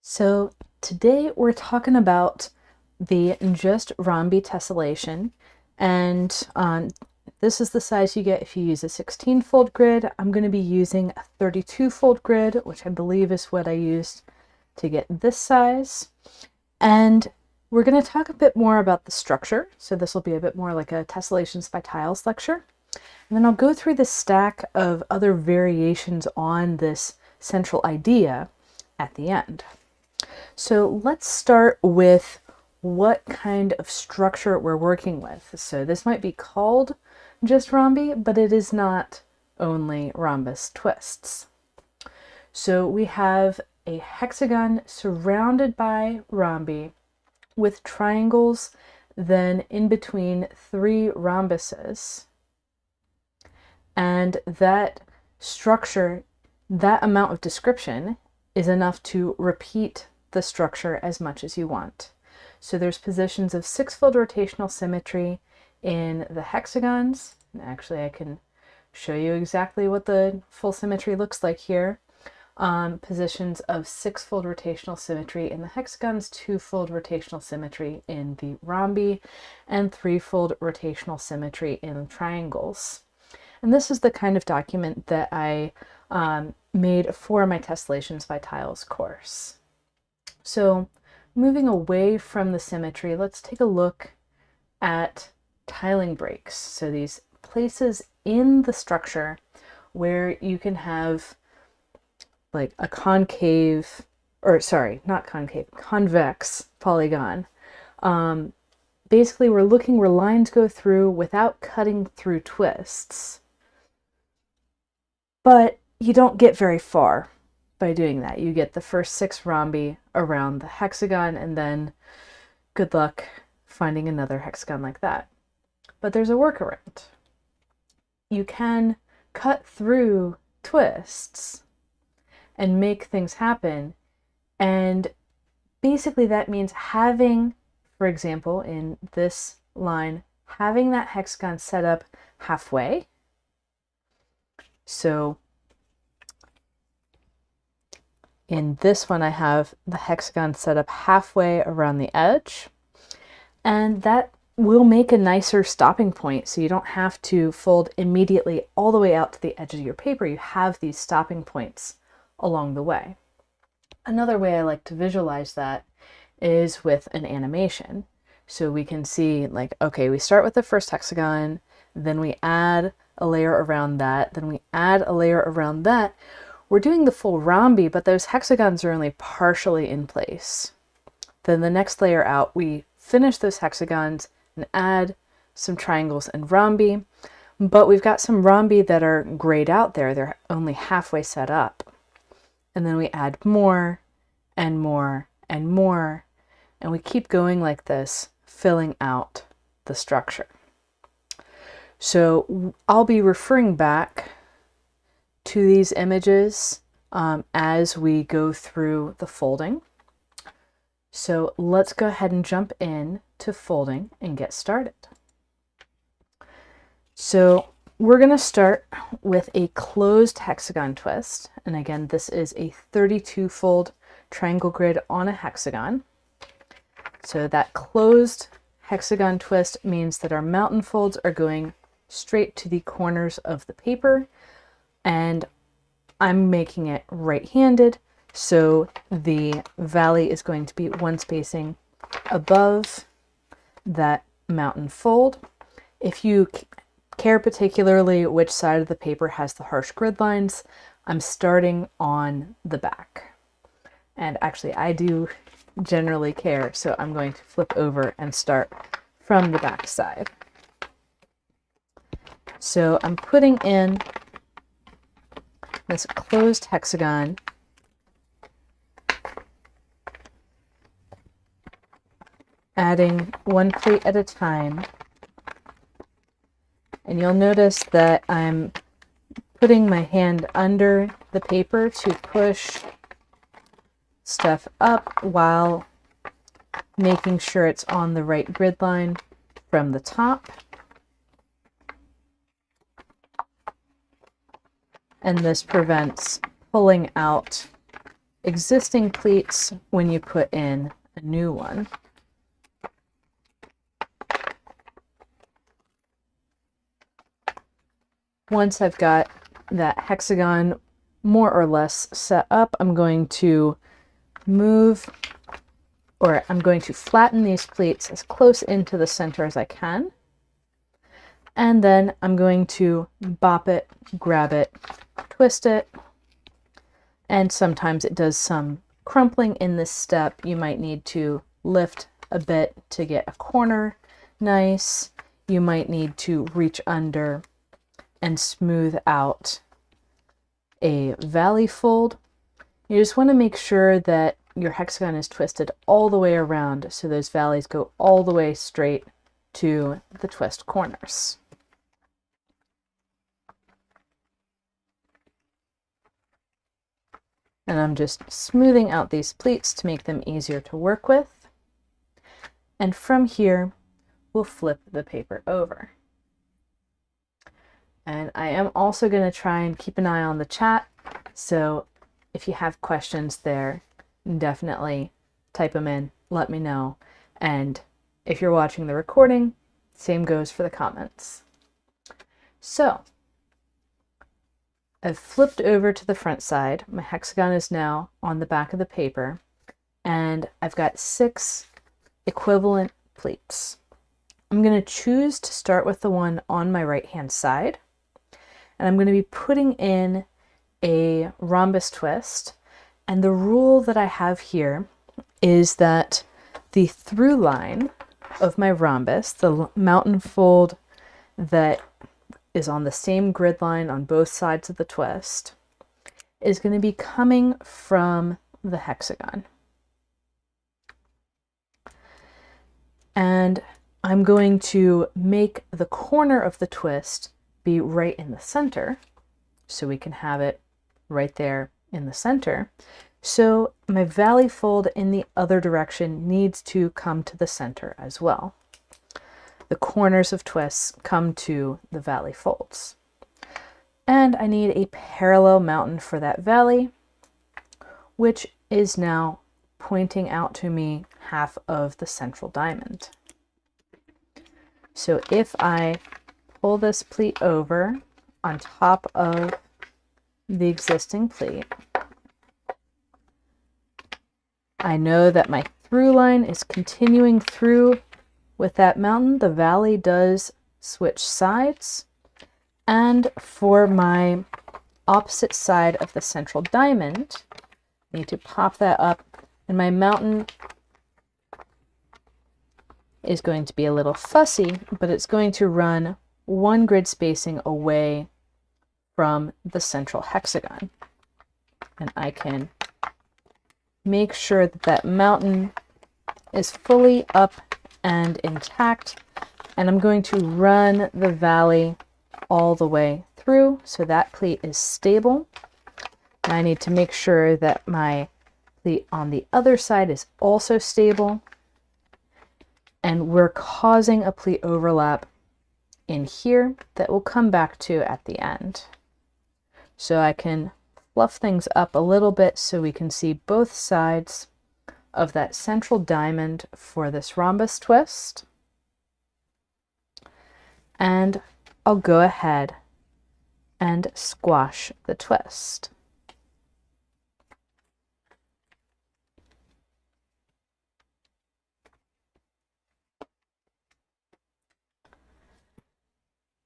So today we're talking about the just Rhombi tessellation, and this is the size you get if you use a 16-fold grid. I'm going to be using a 32-fold grid, which I believe is what I used to get this size. And we're going to talk a bit more about the structure. So this will be a bit more like a tessellations by tiles lecture. And then I'll go through the stack of other variations on this central idea at the end. So let's start with what kind of structure we're working with. So this might be called just rhombi, but it is not only rhombus twists. So we have a hexagon surrounded by rhombi with triangles, then in between three rhombuses. And that structure, that amount of description is enough to repeat the structure as much as you want. So there's positions of 6-fold rotational symmetry in the hexagons. And actually, I can show you exactly what the full symmetry looks like here. Positions of 6-fold rotational symmetry in the hexagons, 2-fold rotational symmetry in the rhombi, and 3-fold rotational symmetry in triangles. And this is the kind of document that I made for my Tessellations by Tiles course. So moving away from the symmetry, let's take a look at tiling breaks. So these places in the structure where you can have like a concave, or sorry, not concave, convex polygon. Basically, we're looking where lines go through without cutting through twists. But you don't get very far by doing that. You get the first 6 rhombi around the hexagon, and then good luck finding another hexagon like that. But there's a workaround. You can cut through twists and make things happen, and basically that means having, for example, in this line, having that hexagon set up halfway. So in this one, I have the hexagon set up halfway around the edge, and that will make a nicer stopping point. So you don't have to fold immediately all the way out to the edge of your paper. You have these stopping points along the way. Another way I like to visualize that is with an animation. So we can see like, okay, we start with the first hexagon, then we add a layer around that, then we add a layer around that. We're doing the full rhombi, but those hexagons are only partially in place. Then the next layer out, we finish those hexagons and add some triangles and rhombi, but we've got some rhombi that are grayed out there. They're only halfway set up. And then we add more and more and more, and we keep going like this, filling out the structure. So I'll be referring back to these images as we go through the folding. So let's go ahead and jump in to folding and get started. So we're going to start with a closed hexagon twist. And again, this is a 32-fold triangle grid on a hexagon. So that closed hexagon twist means that our mountain folds are going straight to the corners of the paper, and I'm making it right-handed, so the valley is going to be one spacing above that mountain fold. If you care particularly which side of the paper has the harsh grid lines, I'm starting on the back. And actually I do generally care, so I'm going to flip over and start from the back side. So I'm putting in this closed hexagon, adding one plate at a time. And you'll notice that I'm putting my hand under the paper to push stuff up while making sure it's on the right grid line from the top. And this prevents pulling out existing pleats when you put in a new one. Once I've got that hexagon more or less set up, I'm going to flatten these pleats as close into the center as I can. And then I'm going to bop it, grab it, twist it. And sometimes it does some crumpling in this step. You might need to lift a bit to get a corner nice. You might need to reach under and smooth out a valley fold. You just want to make sure that your hexagon is twisted all the way around so those valleys go all the way straight to the twist corners. And I'm just smoothing out these pleats to make them easier to work with. And from here, we'll flip the paper over. And I am also going to try and keep an eye on the chat. So if you have questions there, definitely type them in, let me know. And if you're watching the recording, same goes for the comments. So I've flipped over to the front side. My hexagon is now on the back of the paper, and I've got 6 equivalent pleats. I'm going to choose to start with the one on my right-hand side, and I'm going to be putting in a rhombus twist. And the rule that I have here is that the through line of my rhombus, the mountain fold that is on the same grid line on both sides of the twist, is going to be coming from the hexagon. And I'm going to make the corner of the twist be right in the center, so we can have it right there in the center. So my valley fold in the other direction needs to come to the center as well. The corners of twists come to the valley folds. And I need a parallel mountain for that valley, which is now pointing out to me half of the central diamond. So if I pull this pleat over on top of the existing pleat, I know that my through line is continuing through with that mountain. The valley does switch sides, and for my opposite side of the central diamond, I need to pop that up, and my mountain is going to be a little fussy, but it's going to run 1 grid spacing away from the central hexagon. And I can make sure that that mountain is fully up and intact, and I'm going to run the valley all the way through so that pleat is stable. And I need to make sure that my pleat on the other side is also stable, and we're causing a pleat overlap in here that we'll come back to at the end. So I can fluff things up a little bit so we can see both sides of that central diamond for this rhombus twist. And I'll go ahead and squash the twist.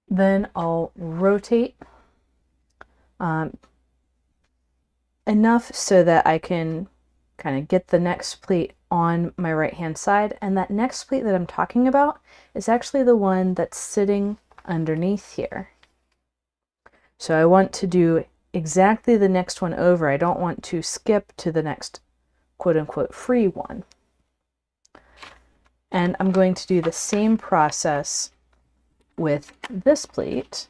Then I'll rotate enough so that I can kind of get the next pleat on my right hand side, and that next pleat that I'm talking about is actually the one that's sitting underneath here. So I want to do exactly the next one over. I don't want to skip to the next quote-unquote free one. And I'm going to do the same process with this pleat,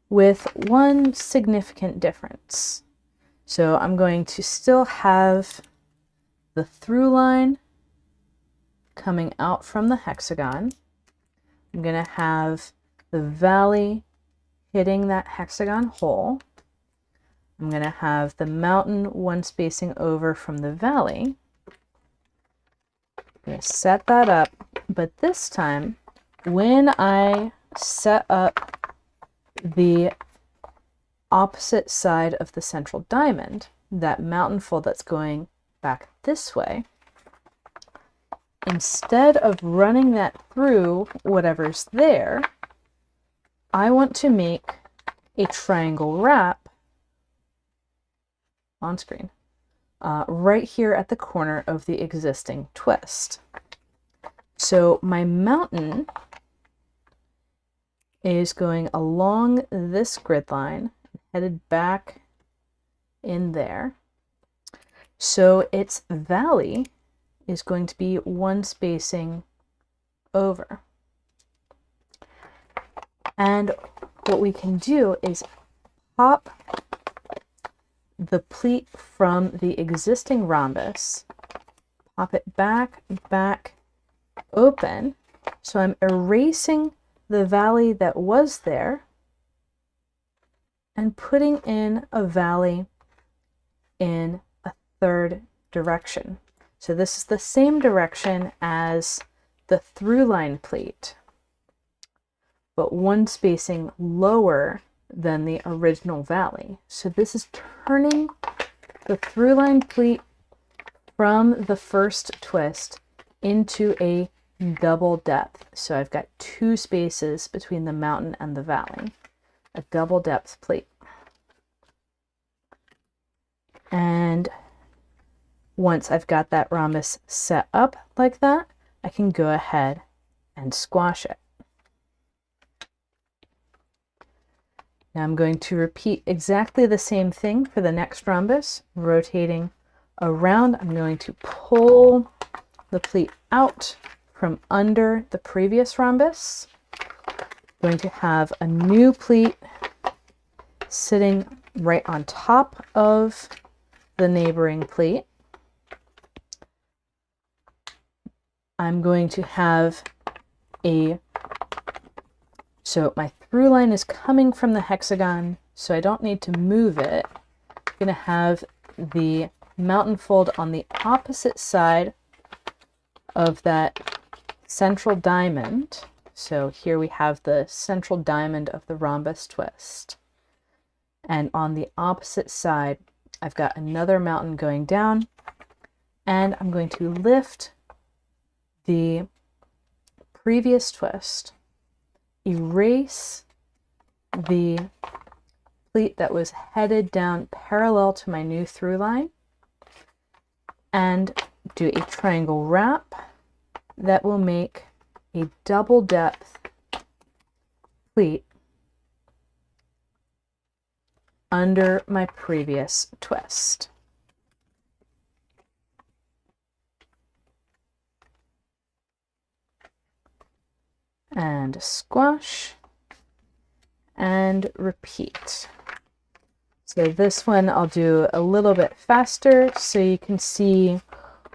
with one significant difference. So I'm going to still have the through line coming out from the hexagon. I'm going to have the valley hitting that hexagon hole. I'm going to have the mountain one spacing over from the valley. I'm going to set that up, but this time, when I set up the opposite side of the central diamond, that mountain fold that's going back this way, instead of running that through whatever's there, I want to make a triangle wrap on screen, right here at the corner of the existing twist. So my mountain is going along this grid line, headed back in there. So its valley is going to be one spacing over. And what we can do is pop the pleat from the existing rhombus, pop it back open. So I'm erasing the valley that was there and putting in a valley in a third direction. So this is the same direction as the through line pleat, but one spacing lower than the original valley. So this is turning the through line pleat from the first twist into a double depth. So I've got 2 spaces between the mountain and the valley, a double depth pleat. And once I've got that rhombus set up like that, I can go ahead and squash it. Now I'm going to repeat exactly the same thing for the next rhombus, rotating around. I'm going to pull the pleat out from under the previous rhombus. I'm going to have a new pleat sitting right on top of the neighboring pleat. I'm going to have so my through line is coming from the hexagon, so I don't need to move it. I'm going to have the mountain fold on the opposite side of that central diamond. So here we have the central diamond of the rhombus twist. And on the opposite side, I've got another mountain going down, and I'm going to lift the previous twist, erase the pleat that was headed down parallel to my new through line, and do a triangle wrap that will make a double depth pleat under my previous twist. And squash and repeat. So this one I'll do a little bit faster so you can see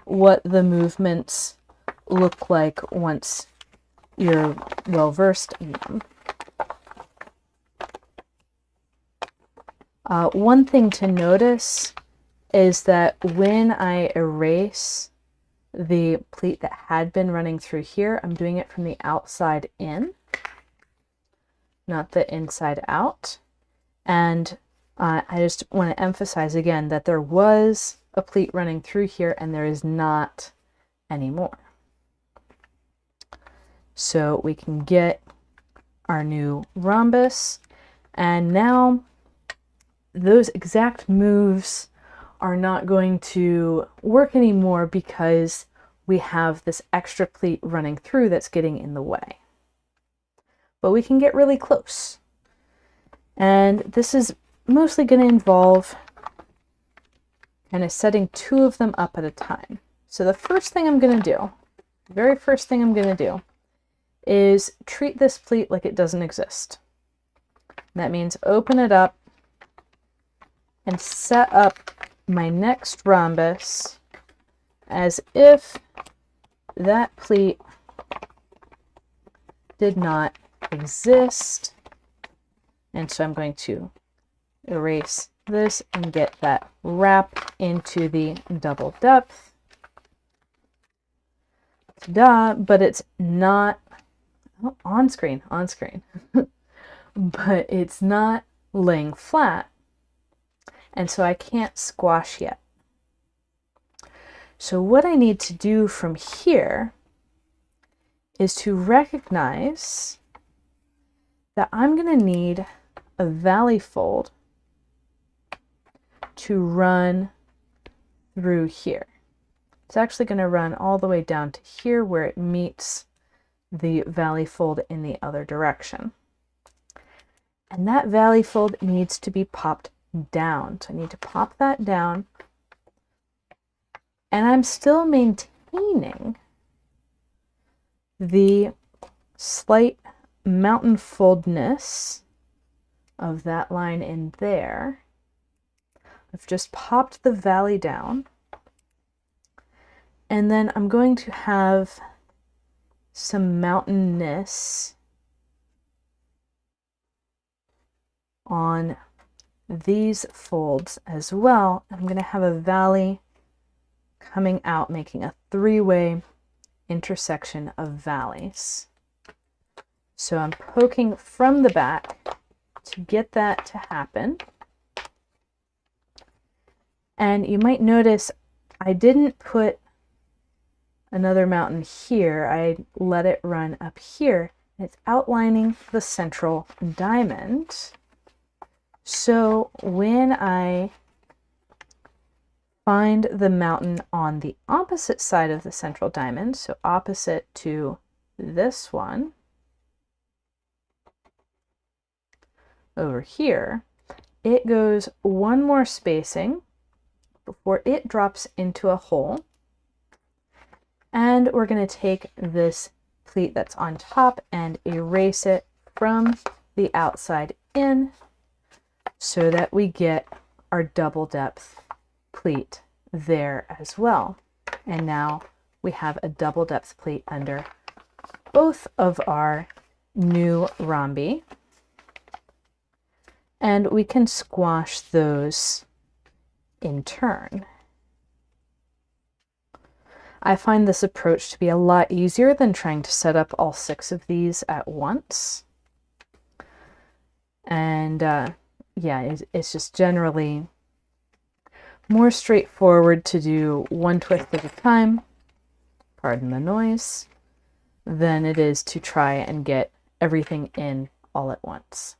what the movements look like once you're well versed in them. One thing to notice is that when I erase the pleat that had been running through here, I'm doing it from the outside in, not the inside out. And I just want to emphasize again that there was a pleat running through here and there is not anymore. So we can get our new rhombus, and now those exact moves are not going to work anymore because we have this extra pleat running through that's getting in the way. But we can get really close. And this is mostly going to involve kind of setting 2 of them up at a time. So the first thing I'm going to do, the very first thing I'm going to do, is treat this pleat like it doesn't exist. That means open it up and set up my next rhombus as if that pleat did not exist. And so I'm going to erase this and get that wrap into the double depth. Ta-da, but it's not on screen, but it's not laying flat. And so I can't squash yet. So what I need to do from here is to recognize that I'm going to need a valley fold to run through here. It's actually going to run all the way down to here where it meets the valley fold in the other direction. And that valley fold needs to be popped down. So I need to pop that down. And I'm still maintaining the slight mountain foldness of that line in there. I've just popped the valley down. And then I'm going to have some mountainous on these folds as well. I'm going to have a valley coming out, making a three-way intersection of valleys. So I'm poking from the back to get that to happen. And you might notice I didn't put another mountain here. I let it run up here. It's outlining the central diamond. So when I find the mountain on the opposite side of the central diamond, so opposite to this one over here, it goes one more spacing before it drops into a hole. And we're going to take this pleat that's on top and erase it from the outside in so that we get our double depth pleat there as well. And now we have a double depth pleat under both of our new rhombi. And we can squash those in turn. I find this approach to be a lot easier than trying to set up all 6 of these at once. And yeah, it's just generally more straightforward to do one twist at a time, pardon the noise, than it is to try and get everything in all at once.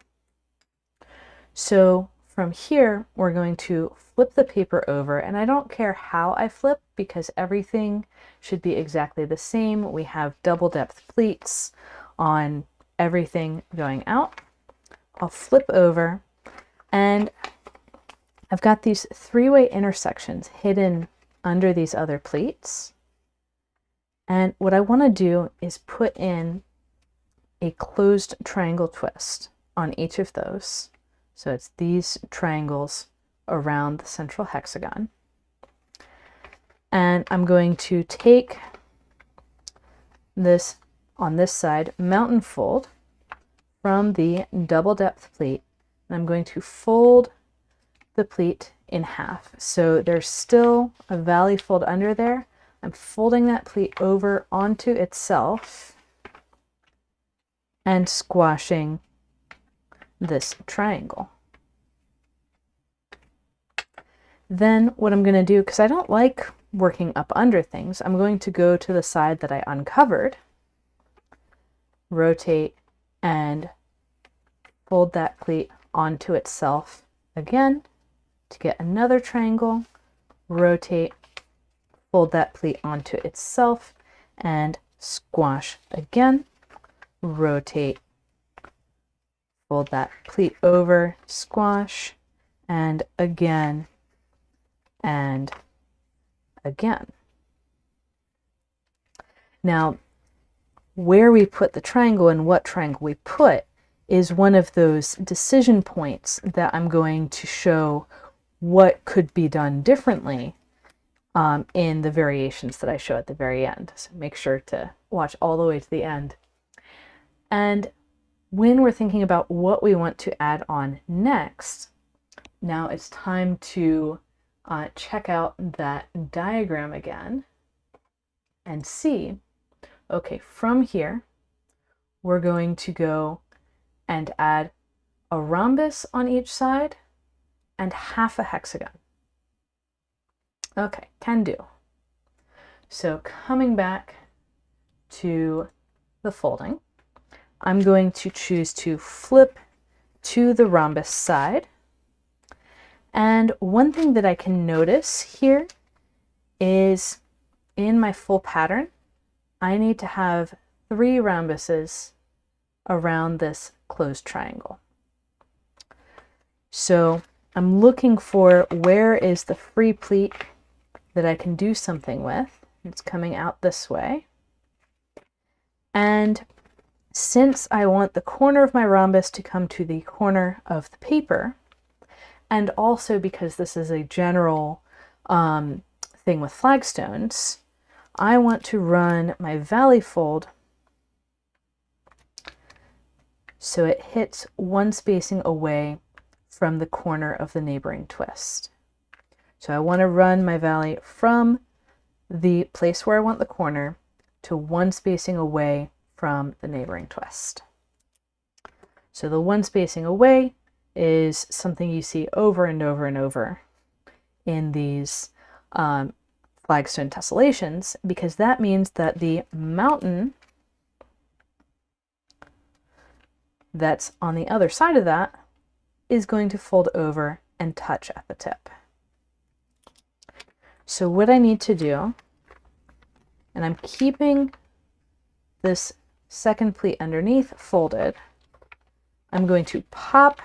So from here, we're going to flip the paper over, and I don't care how I flip because everything should be exactly the same. We have double depth pleats on everything going out. I'll flip over, and I've got these 3-way intersections hidden under these other pleats. And what I want to do is put in a closed triangle twist on each of those. So it's these triangles around the central hexagon. And I'm going to take this, on this side, mountain fold from the double depth pleat, and I'm going to fold the pleat in half. So there's still a valley fold under there. I'm folding that pleat over onto itself and squashing this triangle. Then what I'm going to do, because I don't like working up under things, I'm going to go to the side that I uncovered, rotate, and fold that pleat onto itself again to get another triangle, rotate, fold that pleat onto itself, and squash again, rotate, fold that pleat over, squash, and again, and again. Now, where we put the triangle and what triangle we put is one of those decision points that I'm going to show what could be done differently in the variations that I show at the very end. So make sure to watch all the way to the end. And when we're thinking about what we want to add on next, Now it's time to check out that diagram again and see, okay, from here, we're going to go and add a rhombus on each side and half a hexagon. Okay, can do. So coming back to the folding, I'm going to choose to flip to the rhombus side. And one thing that I can notice here is in my full pattern, I need to have 3 rhombuses around this closed triangle. So I'm looking for where is the free pleat that I can do something with. It's coming out this way. And since I want the corner of my rhombus to come to the corner of the paper, and also because this is a general thing with flagstones, I want to run my valley fold so it hits 1 spacing away from the corner of the neighboring twist. So I want to run my valley from the place where I want the corner to 1 spacing away from the neighboring twist. So the 1 spacing away is something you see over and over and over in these flagstone tessellations, because that means that the mountain that's on the other side of that is going to fold over and touch at the tip. So what I need to do, and I'm keeping this second pleat underneath folded, I'm going to pop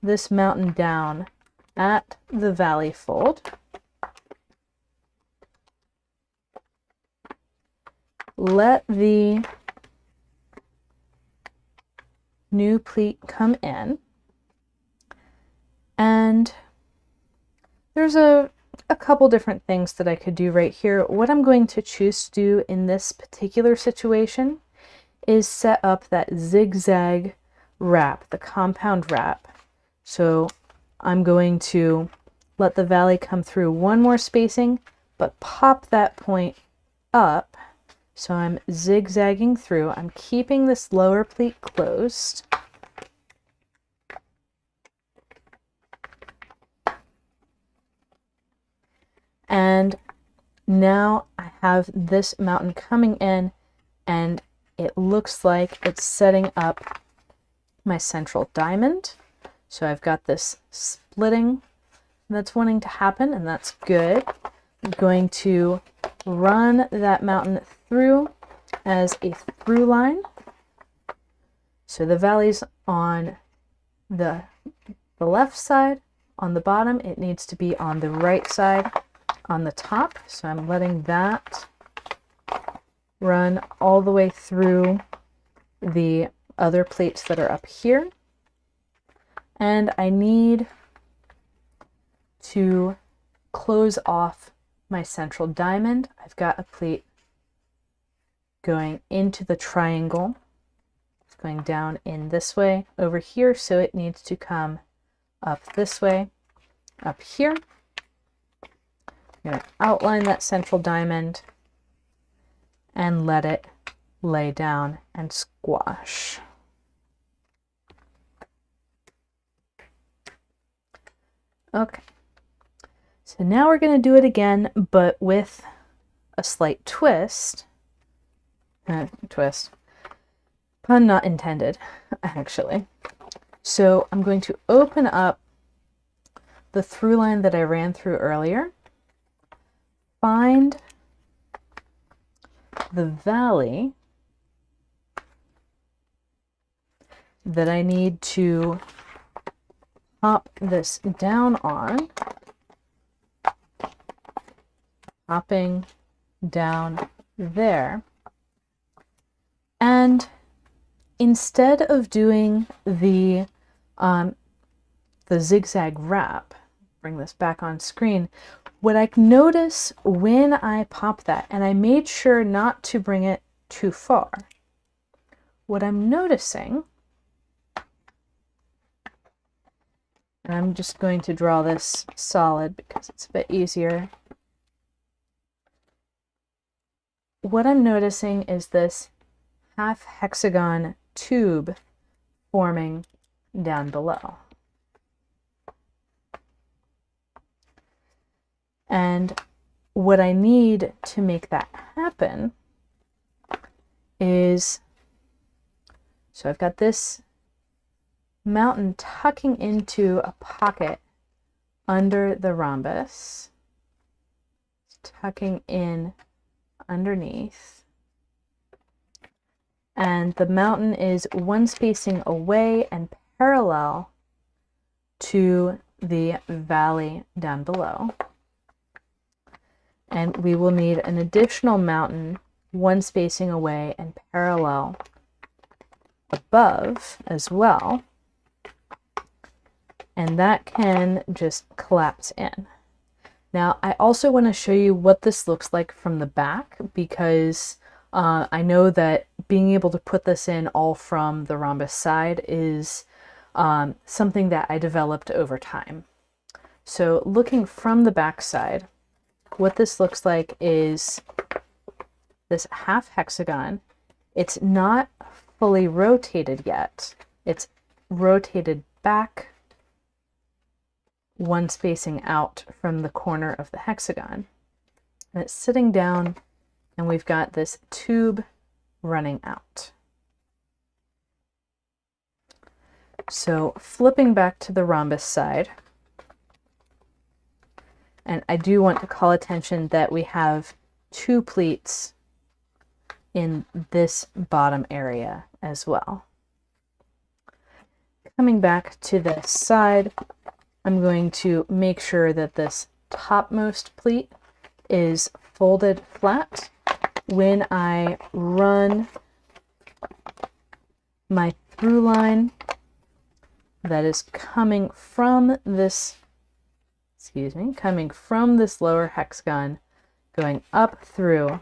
this mountain down at the valley fold, let the new pleat come in, and there's a couple different things that I could do right here. What I'm going to choose to do in this particular situation is set up that zigzag wrap, the compound wrap. So I'm going to let the valley come through 1 more spacing, but pop that point up. So I'm zigzagging through. I'm keeping this lower pleat closed. And now I have this mountain coming in, and it looks like it's setting up my central diamond. So I've got this splitting that's wanting to happen, and that's good. I'm going to run that mountain through as a through line. So the valley's on the left side. On the bottom, it needs to be on the right side on the top. So I'm letting that run all the way through the other plates that are up here. And I need to close off my central diamond. I've got a plate going into the triangle. It's going down in this way over here, so it needs to come up this way, up here. I'm going to outline that central diamond and let it lay down and squash. Okay, so now we're going to do it again, but with a slight twist. Twist. Pun not intended, actually. So I'm going to open up the through line that I ran through earlier, find the valley that I need to pop this down on, popping down there. And instead of doing the zigzag wrap, bring this back on screen, what I notice when I pop that, and I made sure not to bring it too far, what I'm noticing And I'm just going to draw this solid because it's a bit easier. What I'm noticing is this half hexagon tube forming down below. And what I need to make that happen is, so I've got this mountain tucking into a pocket under the rhombus, tucking in underneath, and the mountain is one spacing away and parallel to the valley down below. And we will need an additional mountain one spacing away and parallel above as well. And that can just collapse in. Now, I also want to show you what this looks like from the back, because I know that being able to put this in all from the rhombus side is something that I developed over time. So looking from the back side, what this looks like is this half hexagon. It's not fully rotated yet. It's rotated back one spacing out from the corner of the hexagon. And it's sitting down, and we've got this tube running out. So flipping back to the rhombus side, and I do want to call attention that we have two pleats in this bottom area as well. Coming back to the side, I'm going to make sure that this topmost pleat is folded flat. When I run my through line that is coming from this, coming from this lower hexagon, going up through,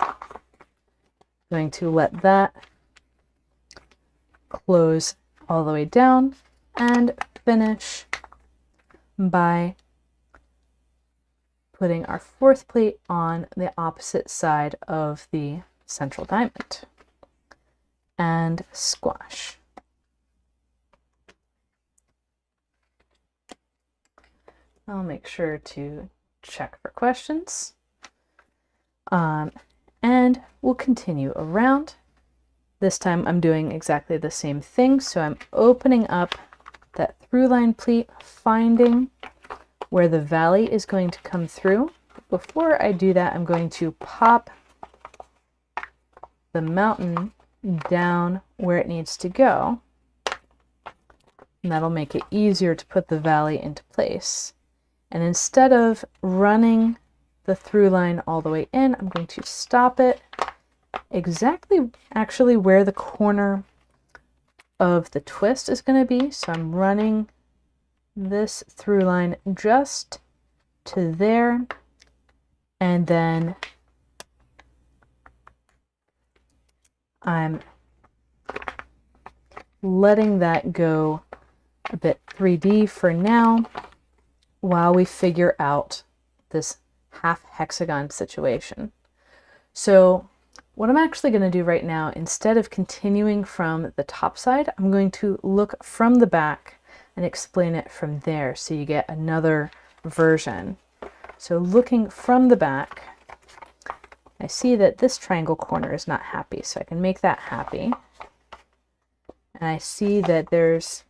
going to let that close all the way down and finish by putting our fourth plate on the opposite side of the central diamond and squash. I'll make sure to check for questions. And we'll continue around. This time I'm doing exactly the same thing. So I'm opening up that through line pleat, finding where the valley is going to come through. Before I do that, I'm going to pop the mountain down where it needs to go. And that'll make it easier to put the valley into place. And instead of running the through line all the way in, I'm going to stop it exactly actually where the corner of the twist is going to be. So I'm running this through line just to there, and then I'm letting that go a bit 3D for now while we figure out this half hexagon situation. So what I'm actually going to do right now, instead of continuing from the top side, I'm going to look from the back and explain it from there so you get another version. So looking from the back, I see that this triangle corner is not happy, so I can make that happy. And I see that there's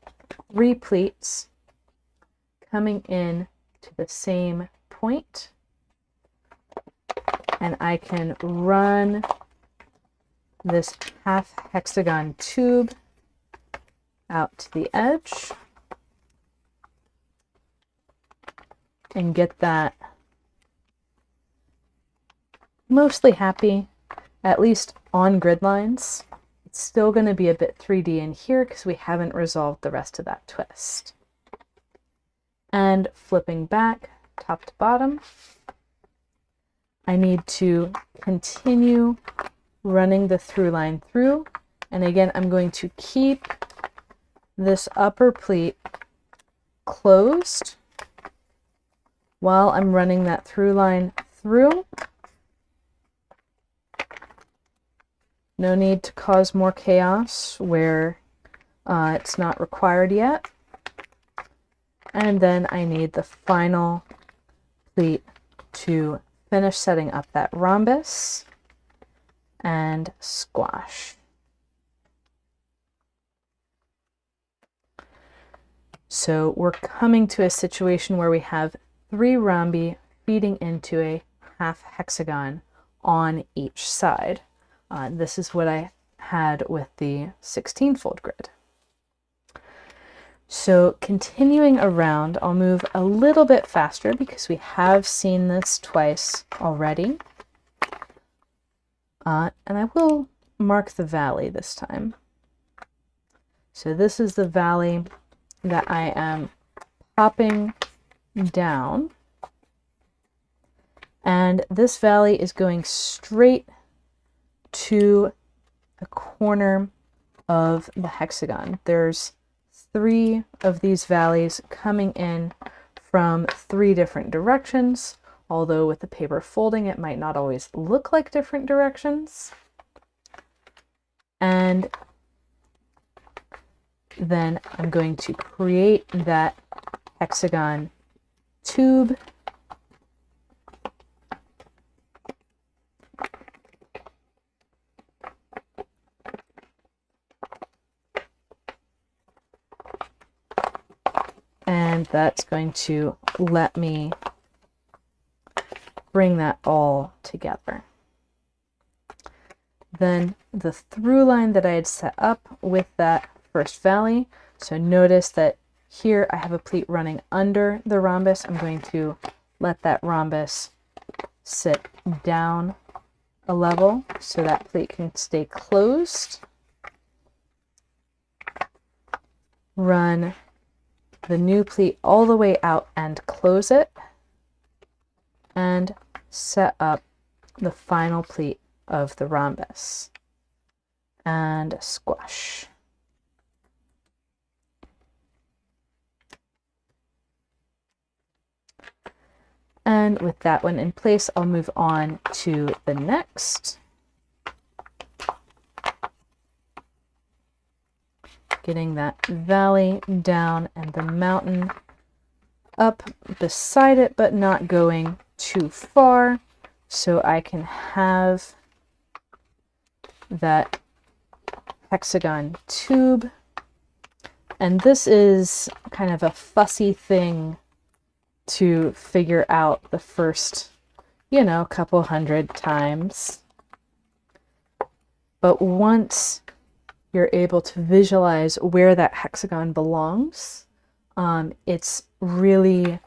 3 pleats coming in to the same point, and I can run this half hexagon tube out to the edge and get that mostly happy, at least on grid lines. It's still going to be a bit 3D in here because we haven't resolved the rest of that twist. And flipping back top to bottom, I need to continue running the through line through, and again I'm going to keep this upper pleat closed while I'm running that through line through. No need to cause more chaos where it's not required yet. And then I need the final pleat to finish setting up that rhombus and squash. So we're coming to a situation where we have 3 rhombi feeding into a half hexagon on each side. This is what I had with the 16-fold grid. So continuing around, I'll move a little bit faster because we have seen this twice already. And I will mark the valley this time. So this is the valley that I am popping down. And this valley is going straight to the corner of the hexagon. There's 3 of these valleys coming in from 3 different directions, although with the paper folding it might not always look like different directions. And then I'm going to create that hexagon tube. And that's going to let me bring that all together. Then the through line that I had set up with that first valley. So notice that here I have a pleat running under the rhombus. I'm going to let that rhombus sit down a level so that pleat can stay closed. Run the new pleat all the way out and close it, and set up the final pleat of the rhombus and squash. And with that one in place, I'll move on to the next. Getting that valley down and the mountain up beside it, but not going too far, so I can have that hexagon tube. And this is kind of a fussy thing to figure out the first, couple hundred times. But once you're able to visualize where that hexagon belongs, it's really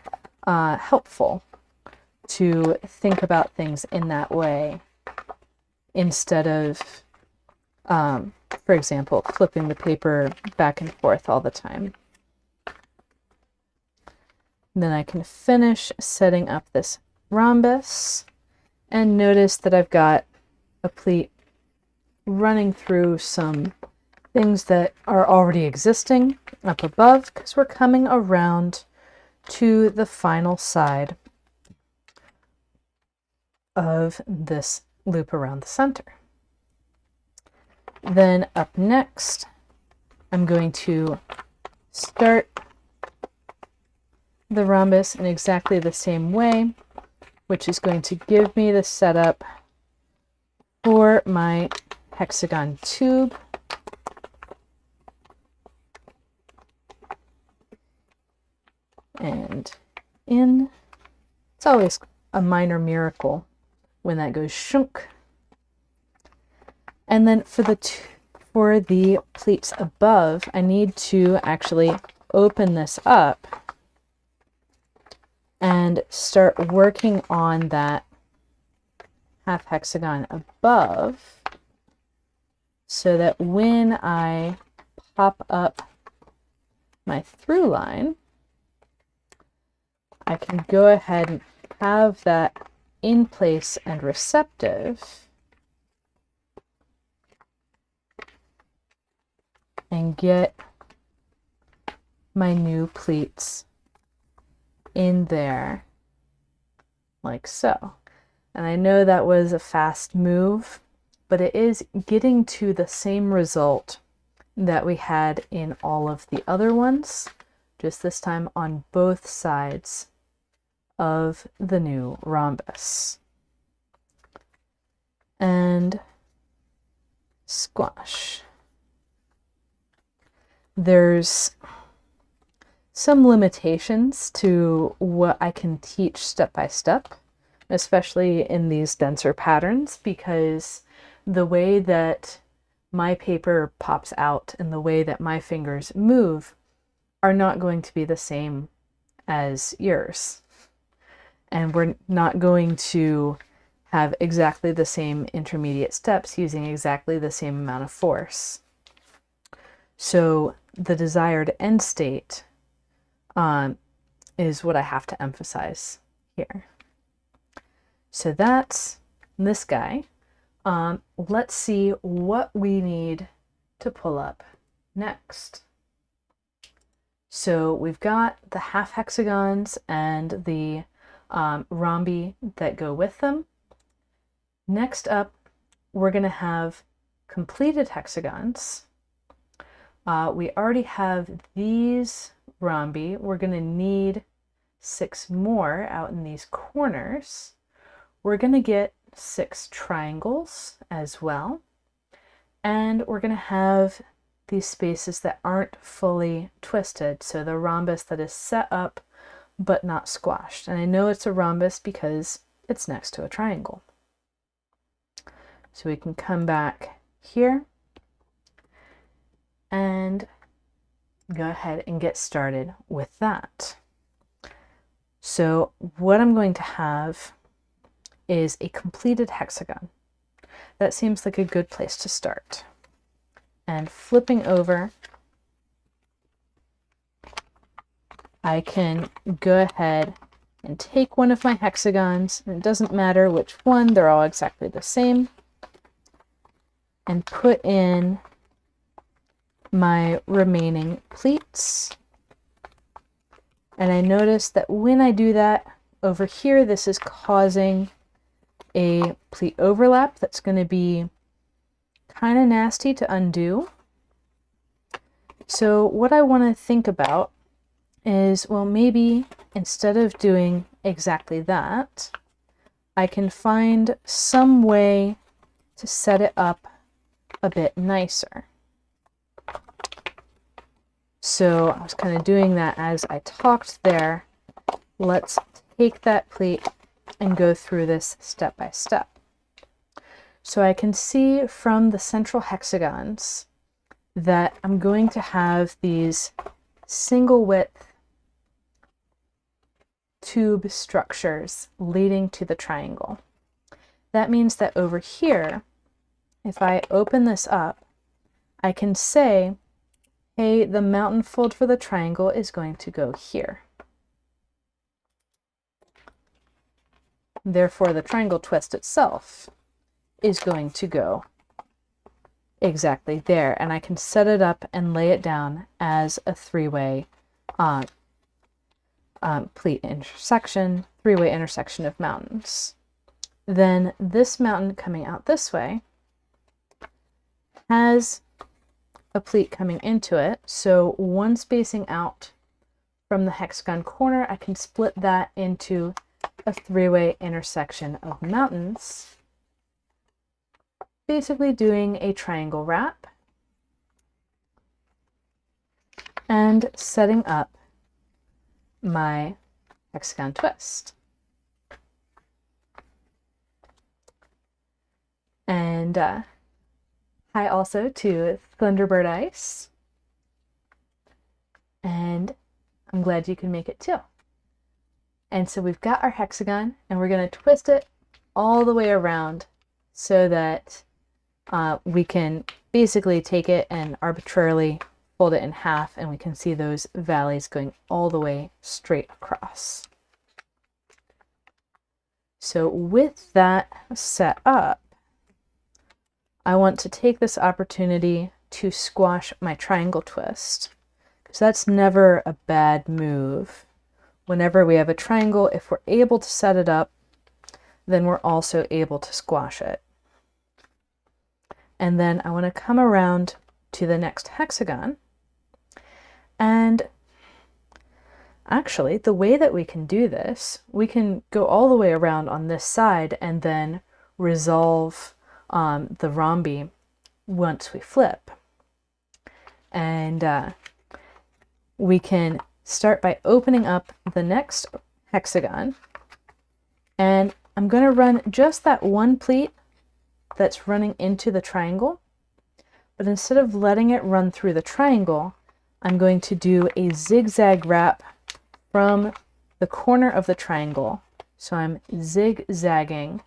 helpful to think about things in that way instead of, for example, flipping the paper back and forth all the time. Then I can finish setting up this rhombus, and notice that I've got a pleat running through some things that are already existing up above, because we're coming around to the final side of this loop around the center. Then up next, I'm going to start the rhombus in exactly the same way, which is going to give me the setup for my hexagon tube. And in. It's always a minor miracle when that goes shunk. And then for the pleats above, I need to actually open this up and start working on that half hexagon above, so that when I pop up my through line, I can go ahead and have that in place and receptive, and get my new pleats in there like so. And I know that was a fast move, but it is getting to the same result that we had in all of the other ones, just this time on both sides of the new rhombus. And squash. There's some limitations to what I can teach step by step, especially in these denser patterns, because the way that my paper pops out and the way that my fingers move are not going to be the same as yours. And we're not going to have exactly the same intermediate steps using exactly the same amount of force. So the desired end state is what I have to emphasize here. So that's this guy. Let's see what we need to pull up next. So we've got the half hexagons and the rhombi that go with them. Next up, we're going to have completed hexagons. We already have these rhombi. We're going to need 6 more out in these corners. We're going to get 6 triangles as well. And we're going to have these spaces that aren't fully twisted. So the rhombus that is set up but not squashed. And I know it's a rhombus because it's next to a triangle. So we can come back here and go ahead and get started with that. So what I'm going to have is a completed hexagon. That seems like a good place to start. And flipping over, I can go ahead and take one of my hexagons, and it doesn't matter which one, they're all exactly the same, and put in my remaining pleats. And I notice that when I do that over here, this is causing a pleat overlap that's going to be kind of nasty to undo. So what I want to think about is, well, maybe instead of doing exactly that, I can find some way to set it up a bit nicer. So I was kind of doing that as I talked there. Let's take that pleat and go through this step by step. So I can see from the central hexagons that I'm going to have these single width tube structures leading to the triangle. That means that over here, if I open this up, I can say, hey, the mountain fold for the triangle is going to go here. Therefore, the triangle twist itself is going to go exactly there. And I can set it up and lay it down as a three-way pleat intersection, three-way intersection of mountains. Then this mountain coming out this way has a pleat coming into it. So one spacing out from the hexagon corner, I can split that into a three-way intersection of mountains, basically doing a triangle wrap and setting up my hexagon twist. And hi also to Thunderbird Ice. And I'm glad you can make it too. And so we've got our hexagon, and we're going to twist it all the way around so that we can basically take it and arbitrarily fold it in half, and we can see those valleys going all the way straight across. So with that set up, I want to take this opportunity to squash my triangle twist, because that's never a bad move whenever we have a triangle, if we're able to set it up, then we're also able to squash it. And then I want to come around to the next hexagon. And actually, the way that we can do this, we can go all the way around on this side and then resolve the rhombi once we flip. And we can start by opening up the next hexagon. And I'm going to run just that one pleat that's running into the triangle. But instead of letting it run through the triangle, I'm going to do a zigzag wrap from the corner of the triangle. So I'm zigzagging.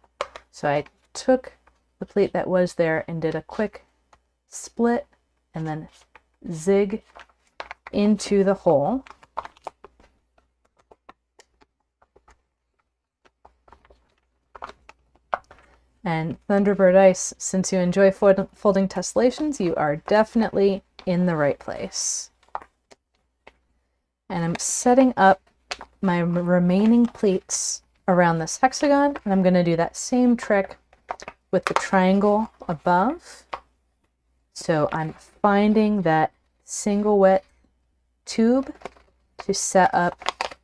So I took the pleat that was there and did a quick split and then zig into the hole. And Thunderbird Ice, since you enjoy folding tessellations, you are definitely in the right place. And I'm setting up my remaining pleats around this hexagon, and I'm going to do that same trick with the triangle above. So I'm finding that single width tube to set up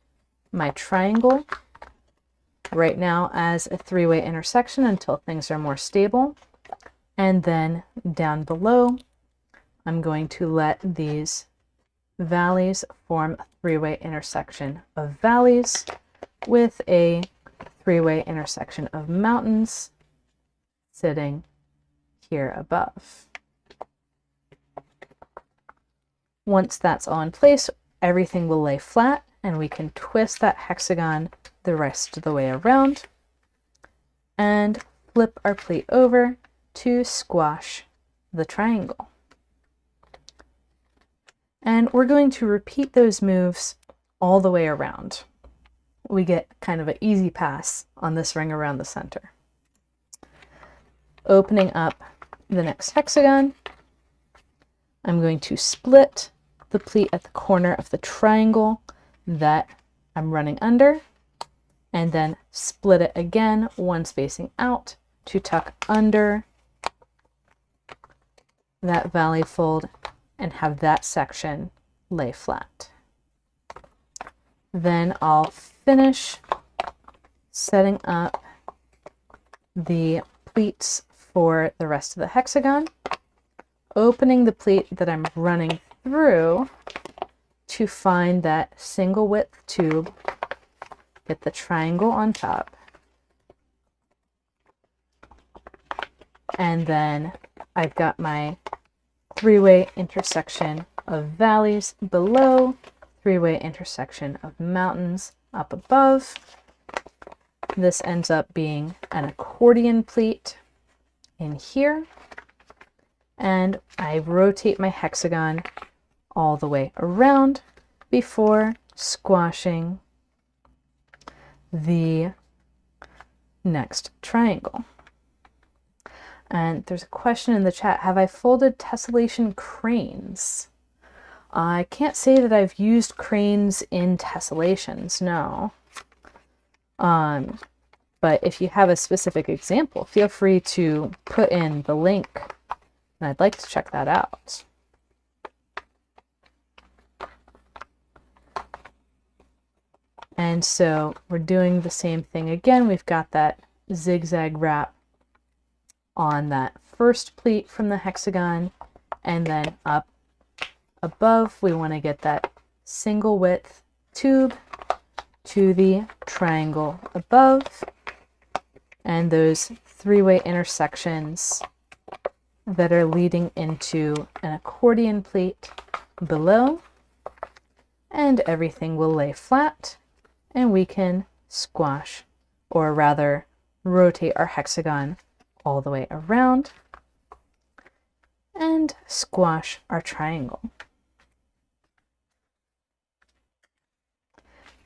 my triangle right now as a three-way intersection until things are more stable. And then down below, I'm going to let these valleys form a three-way intersection of valleys with a three-way intersection of mountains sitting here above. Once that's all in place, everything will lay flat and we can twist that hexagon the rest of the way around and flip our pleat over to squash the triangle. And we're going to repeat those moves all the way around. We get kind of an easy pass on this ring around the center. Opening up the next hexagon, I'm going to split the pleat at the corner of the triangle that I'm running under, and then split it again, one spacing out, to tuck under that valley fold and have that section lay flat. Then I'll finish setting up the pleats for the rest of the hexagon, opening the pleat that I'm running through to find that single width tube, get the triangle on top, and then I've got my three-way intersection of valleys below, three-way intersection of mountains up above. This ends up being an accordion pleat in here, and I rotate my hexagon all the way around before squashing the next triangle. And there's a question in the chat, have I folded tessellation cranes? I can't say that I've used cranes in tessellations, no. But if you have a specific example, feel free to put in the link, and I'd like to check that out. And so we're doing the same thing again. We've got that zigzag wrap on that first pleat from the hexagon, and then up above we want to get that single width tube to the triangle above, and those three-way intersections that are leading into an accordion pleat below, and everything will lay flat and we can squash, or rather rotate our hexagon all the way around and squash our triangle.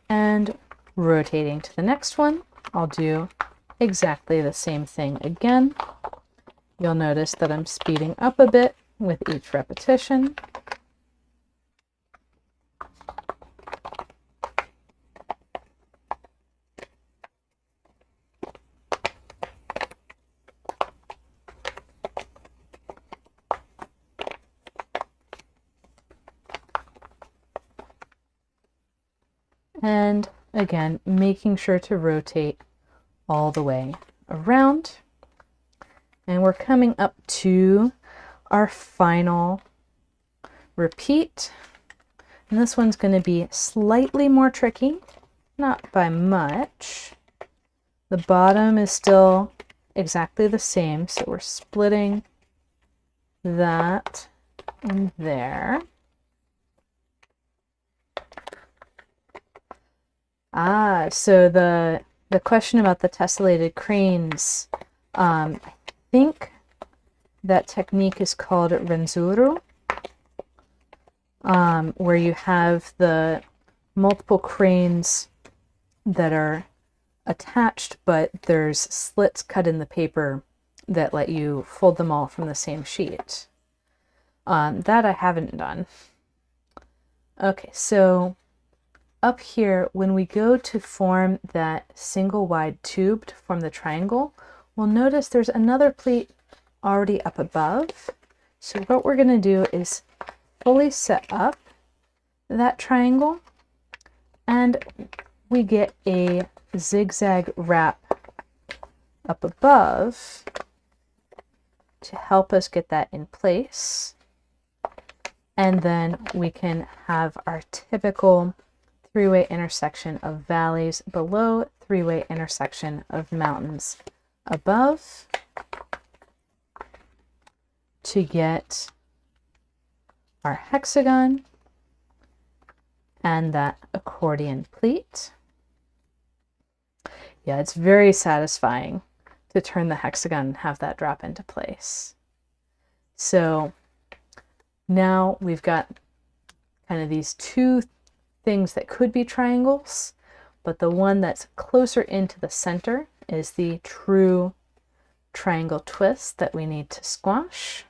And rotating to the next one, I'll do exactly the same thing again. You'll notice that I'm speeding up a bit with each repetition. And again, making sure to rotate all the way around. And we're coming up to our final repeat. And this one's going to be slightly more tricky, not by much. The bottom is still exactly the same, so we're splitting that in there. So the question about the tessellated cranes, I think that technique is called renzuru, where you have the multiple cranes that are attached, but there's slits cut in the paper that let you fold them all from the same sheet. That I haven't done. Okay, so up here, when we go to form that single wide tube to form the triangle, we'll notice there's another pleat already up above. So what we're going to do is fully set up that triangle, and we get a zigzag wrap up above to help us get that in place. And then we can have our typical three-way intersection of valleys below, three-way intersection of mountains above to get our hexagon and that accordion pleat. Yeah, it's very satisfying to turn the hexagon and have that drop into place. So now we've got kind of these two things that could be triangles, but the one that's closer into the center is the true triangle twist that we need to squash.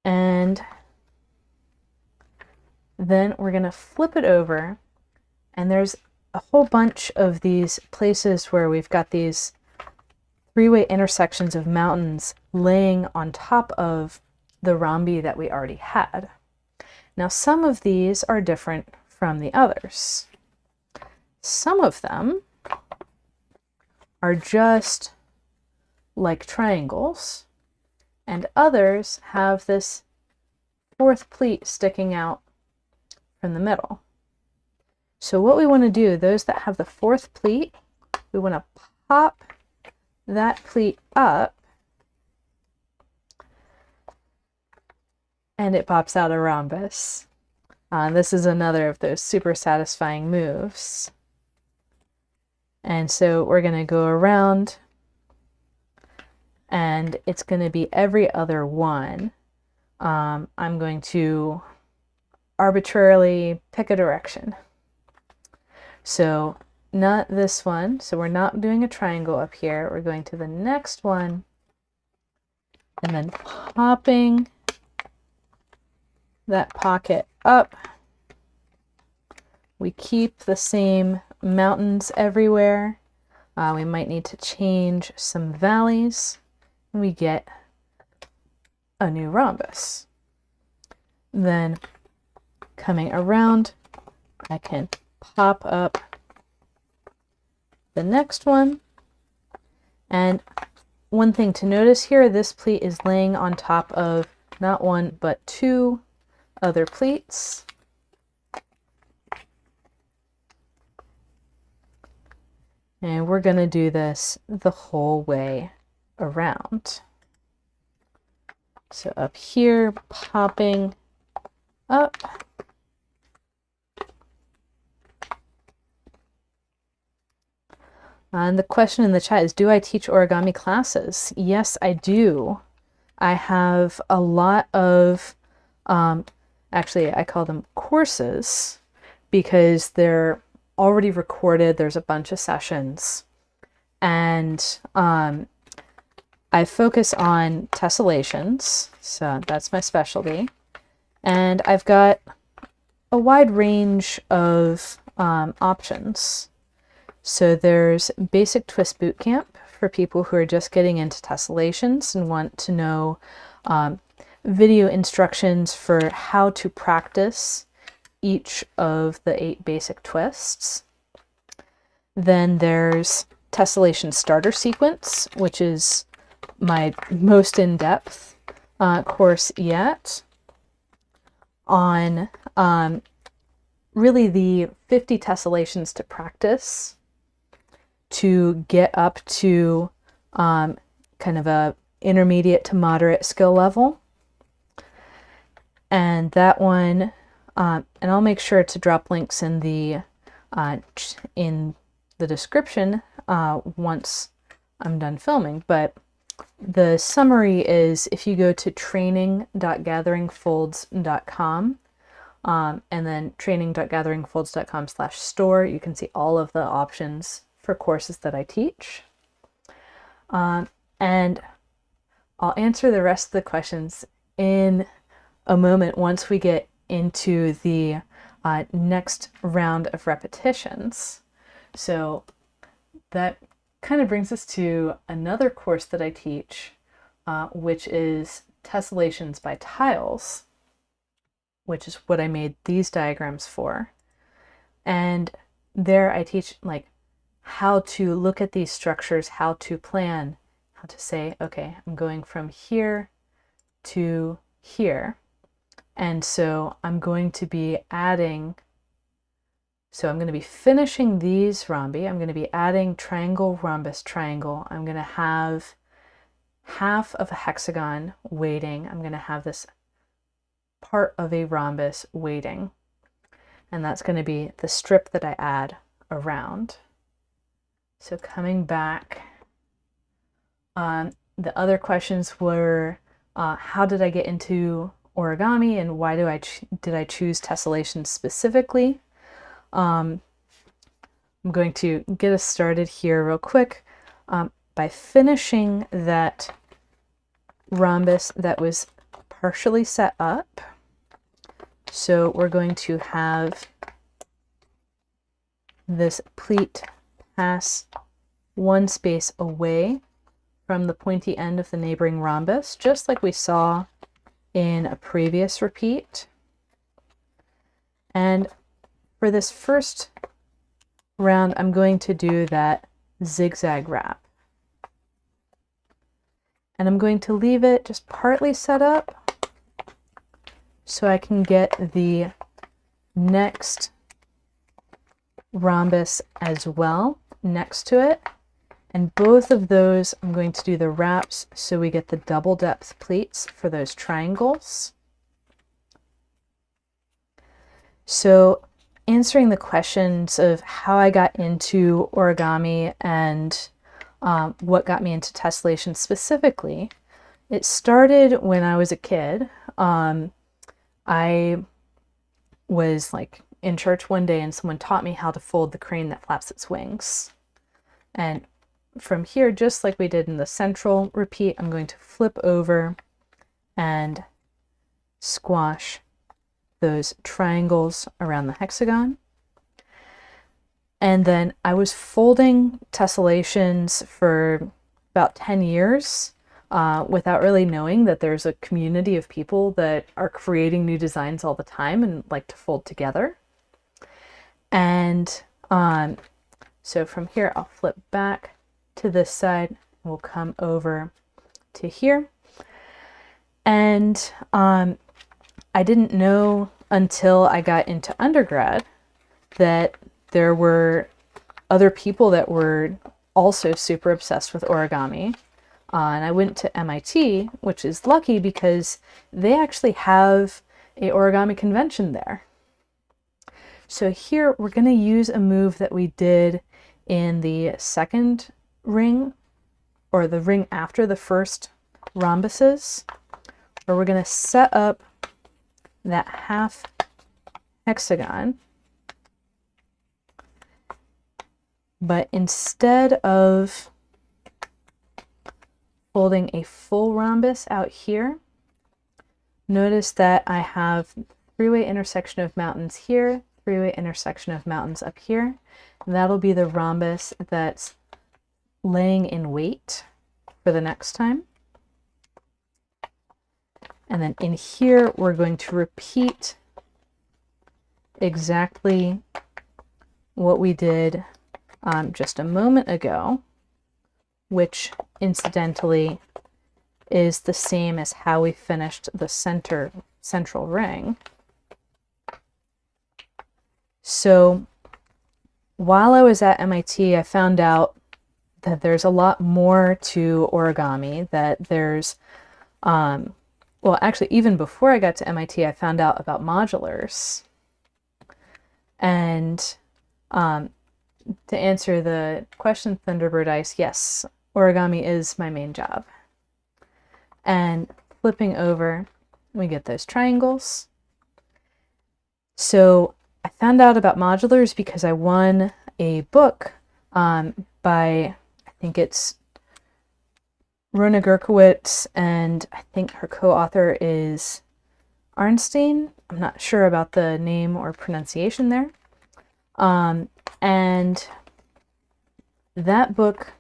And then we're going to flip it over, and there's a whole bunch of these places where we've got these three-way intersections of mountains laying on top of the rhombi that we already had. Now, some of these are different from the others. Some of them are just like triangles, and others have this fourth pleat sticking out from the middle. So what we want to do, those that have the fourth pleat, we want to pop that pleat up, and it pops out a rhombus. This is another of those super satisfying moves. And so we're going to go around, and it's going to be every other one. I'm going to arbitrarily pick a direction. So not this one, so we're not doing a triangle up here. We're going to the next one, and then popping that pocket up. We keep the same mountains everywhere. We might need to change some valleys, and we get a new rhombus. Then coming around, I can pop up the next one. And one thing to notice here, this pleat is laying on top of not one, but two other pleats. And we're going to do this the whole way around. So up here, popping up. And the question in the chat is, do I teach origami classes? Yes, I do. I have a lot of, actually I call them courses because they're already recorded. There's a bunch of sessions, and I focus on tessellations, so that's my specialty. And I've got a wide range of options. So there's Basic Twist Bootcamp for people who are just getting into tessellations and want to know video instructions for how to practice each of the 8 basic twists. Then there's Tessellation Starter Sequence, which is my most in-depth course yet on really the 50 tessellations to practice to get up to kind of a intermediate to moderate skill level. And that one, and I'll make sure to drop links in the description once I'm done filming, but the summary is if you go to training.gatheringfolds.com and then training.gatheringfolds.com/store, you can see all of the options for courses that I teach. And I'll answer the rest of the questions in a moment once we get into the next round of repetitions. So that kind of brings us to another course that I teach, which is Tessellations by Tiles, which is what I made these diagrams for. And there I teach like how to look at these structures, how to plan, how to say, okay, I'm going from here to here. And so I'm going to be adding, so I'm going to be finishing these rhombi. I'm going to be adding triangle, rhombus, triangle. I'm going to have half of a hexagon waiting. I'm going to have this part of a rhombus waiting. And that's going to be the strip that I add around. So coming back, the other questions were, how did I get into origami and why did I choose tessellation specifically? I'm going to get us started here real quick by finishing that rhombus that was partially set up. So we're going to have this pleat pass one space away from the pointy end of the neighboring rhombus, just like we saw in a previous repeat. And for this first round, I'm going to do that zigzag wrap. And I'm going to leave it just partly set up so I can get the next rhombus as well next to it. And both of those, I'm going to do the wraps so we get the double depth pleats for those triangles. So answering the questions of how I got into origami and what got me into tessellation specifically, it started when I was a kid. I was like in church one day and someone taught me how to fold the crane that flaps its wings. And from here, just like we did in the central repeat, I'm going to flip over and squash those triangles around the hexagon. And then I was folding tessellations for about 10 years without really knowing that there's a community of people that are creating new designs all the time and like to fold together. And so from here, I'll flip back to this side. We'll come over to here. And I didn't know until I got into undergrad that there were other people that were also super obsessed with origami. And I went to MIT, which is lucky because they actually have a origami convention there. So here we're going to use a move that we did in the second ring, or the ring after the first rhombuses, where we're going to set up that half hexagon. But instead of folding a full rhombus out here, notice that I have three-way intersection of mountains here, three-way intersection of mountains up here. And that'll be the rhombus that's laying in wait for the next time. And then in here, we're going to repeat exactly what we did just a moment ago, which incidentally is the same as how we finished the central ring. So while I was at MIT, I found out that there's a lot more to origami, that there's, well, actually, even before I got to MIT, I found out about modulars. And to answer the question, Thunderbird Ice, yes, origami is my main job. And flipping over, we get those triangles. So I found out about modulars because I won a book by, I think it's Rona Gerkowitz, and I think her co-author is Arnstein. I'm not sure about the name or pronunciation there. And that book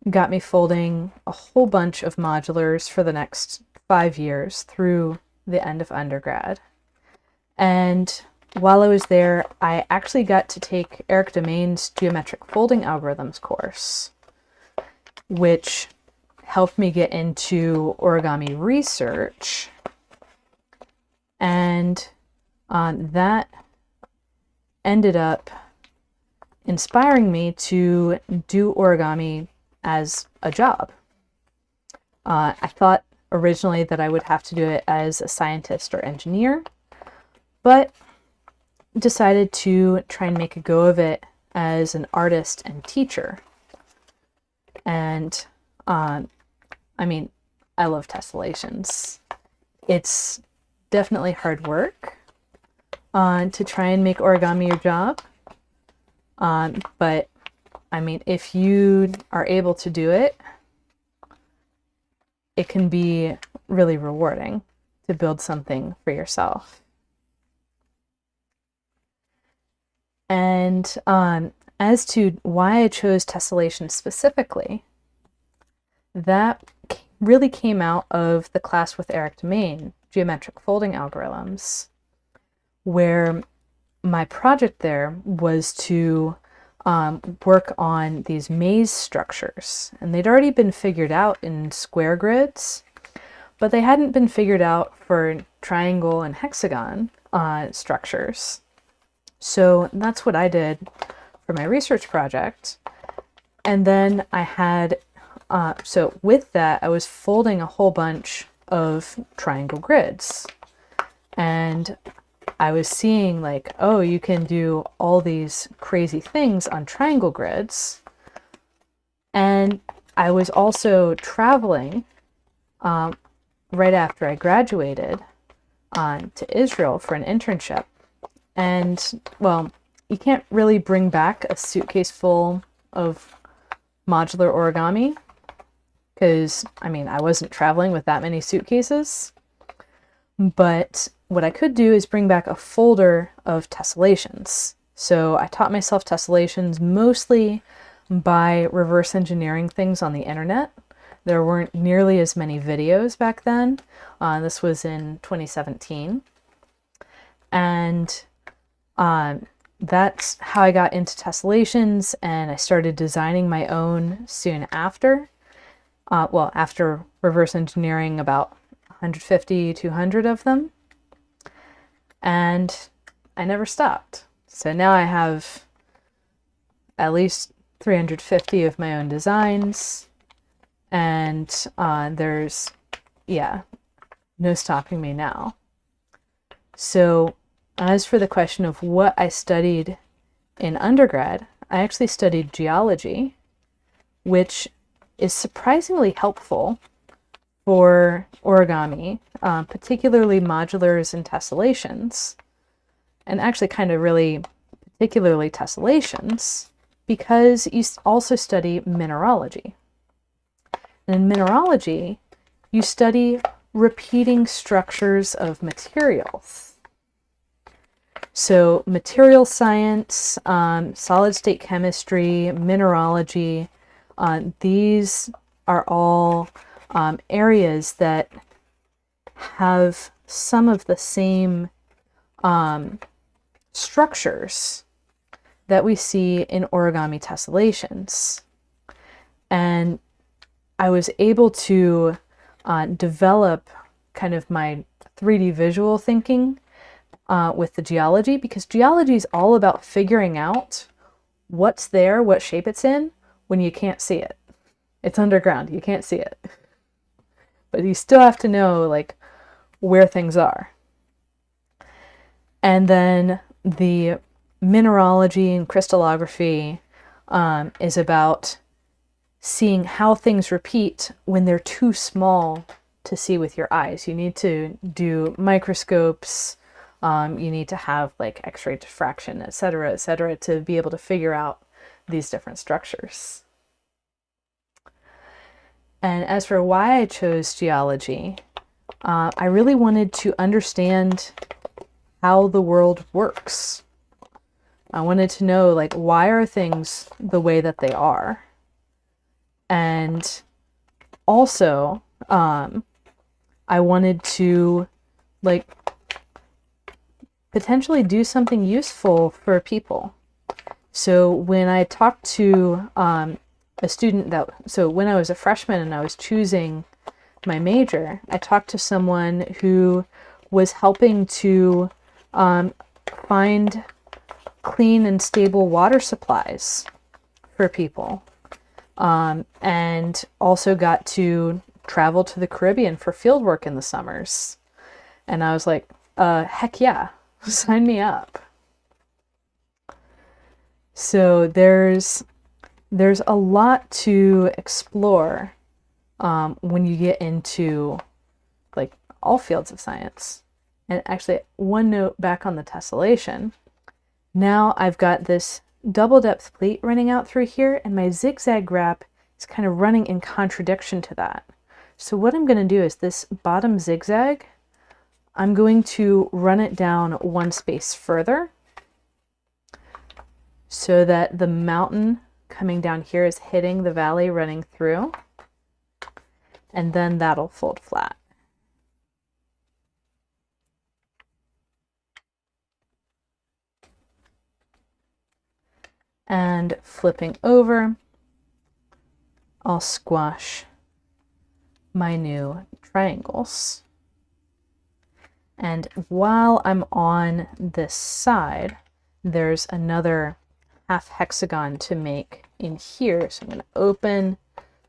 got me folding a whole bunch of modulars for the next 5 years through the end of undergrad. And while I was there, I actually got to take Eric Domain's geometric folding algorithms course, which helped me get into origami research. And that ended up inspiring me to do origami as a job. I thought originally that I would have to do it as a scientist or engineer, but decided to try and make a go of it as an artist and teacher. And I mean, I love tessellations. It's definitely hard work to try and make origami your job. But I mean, if you are able to do it, it can be really rewarding to build something for yourself. And as to why I chose tessellation specifically, that really came out of the class with Eric Domain, Geometric Folding Algorithms, where my project there was to work on these maze structures. And they'd already been figured out in square grids, but they hadn't been figured out for triangle and hexagon structures. So that's what I did for my research project. And then I had, so with that, I was folding a whole bunch of triangle grids. And I was seeing like, oh, you can do all these crazy things on triangle grids. And I was also traveling right after I graduated to Israel for an internship. And, well, you can't really bring back a suitcase full of modular origami because, I mean, I wasn't traveling with that many suitcases. But what I could do is bring back a folder of tessellations. So I taught myself tessellations mostly by reverse engineering things on the internet. There weren't nearly as many videos back then. This was in 2017. And that's how I got into tessellations, and I started designing my own soon after. Well, after reverse engineering about 150, 200 of them. And I never stopped. So now I have at least 350 of my own designs, and there's, yeah, no stopping me now. So as for the question of what I studied in undergrad, I actually studied geology, which is surprisingly helpful for origami, particularly modulars and tessellations, and actually kind of really particularly tessellations, because you also study mineralogy. And in mineralogy, you study repeating structures of materials. So material science, solid state chemistry, mineralogy, these are all areas that have some of the same structures that we see in origami tessellations. And I was able to develop kind of my 3D visual thinking with the geology, because geology is all about figuring out what's there, what shape it's in, when you can't see it. It's underground, you can't see it. But you still have to know like where things are. And then the mineralogy and crystallography is about seeing how things repeat when they're too small to see with your eyes. You need to do microscopes, you need to have like X-ray diffraction, etc., to be able to figure out these different structures. And as for why I chose geology, I really wanted to understand how the world works. I wanted to know, like, why are things the way that they are? And also, I wanted to, like, potentially do something useful for people. So when I talked to a student so when I was a freshman and I was choosing my major, I talked to someone who was helping to find clean and stable water supplies for people, and also got to travel to the Caribbean for field work in the summers. And I was like, heck yeah, sign me up. So there's a lot to explore when you get into like all fields of science. And actually, one note back on the tessellation. Now I've got this double depth pleat running out through here, and my zigzag wrap is kind of running in contradiction to that. So what I'm going to do is this bottom zigzag, I'm going to run it down one space further so that the mountain coming down here is hitting the valley running through, and then that'll fold flat. And flipping over, I'll squash my new triangles. And while I'm on this side, there's another half hexagon to make in here. So I'm going to open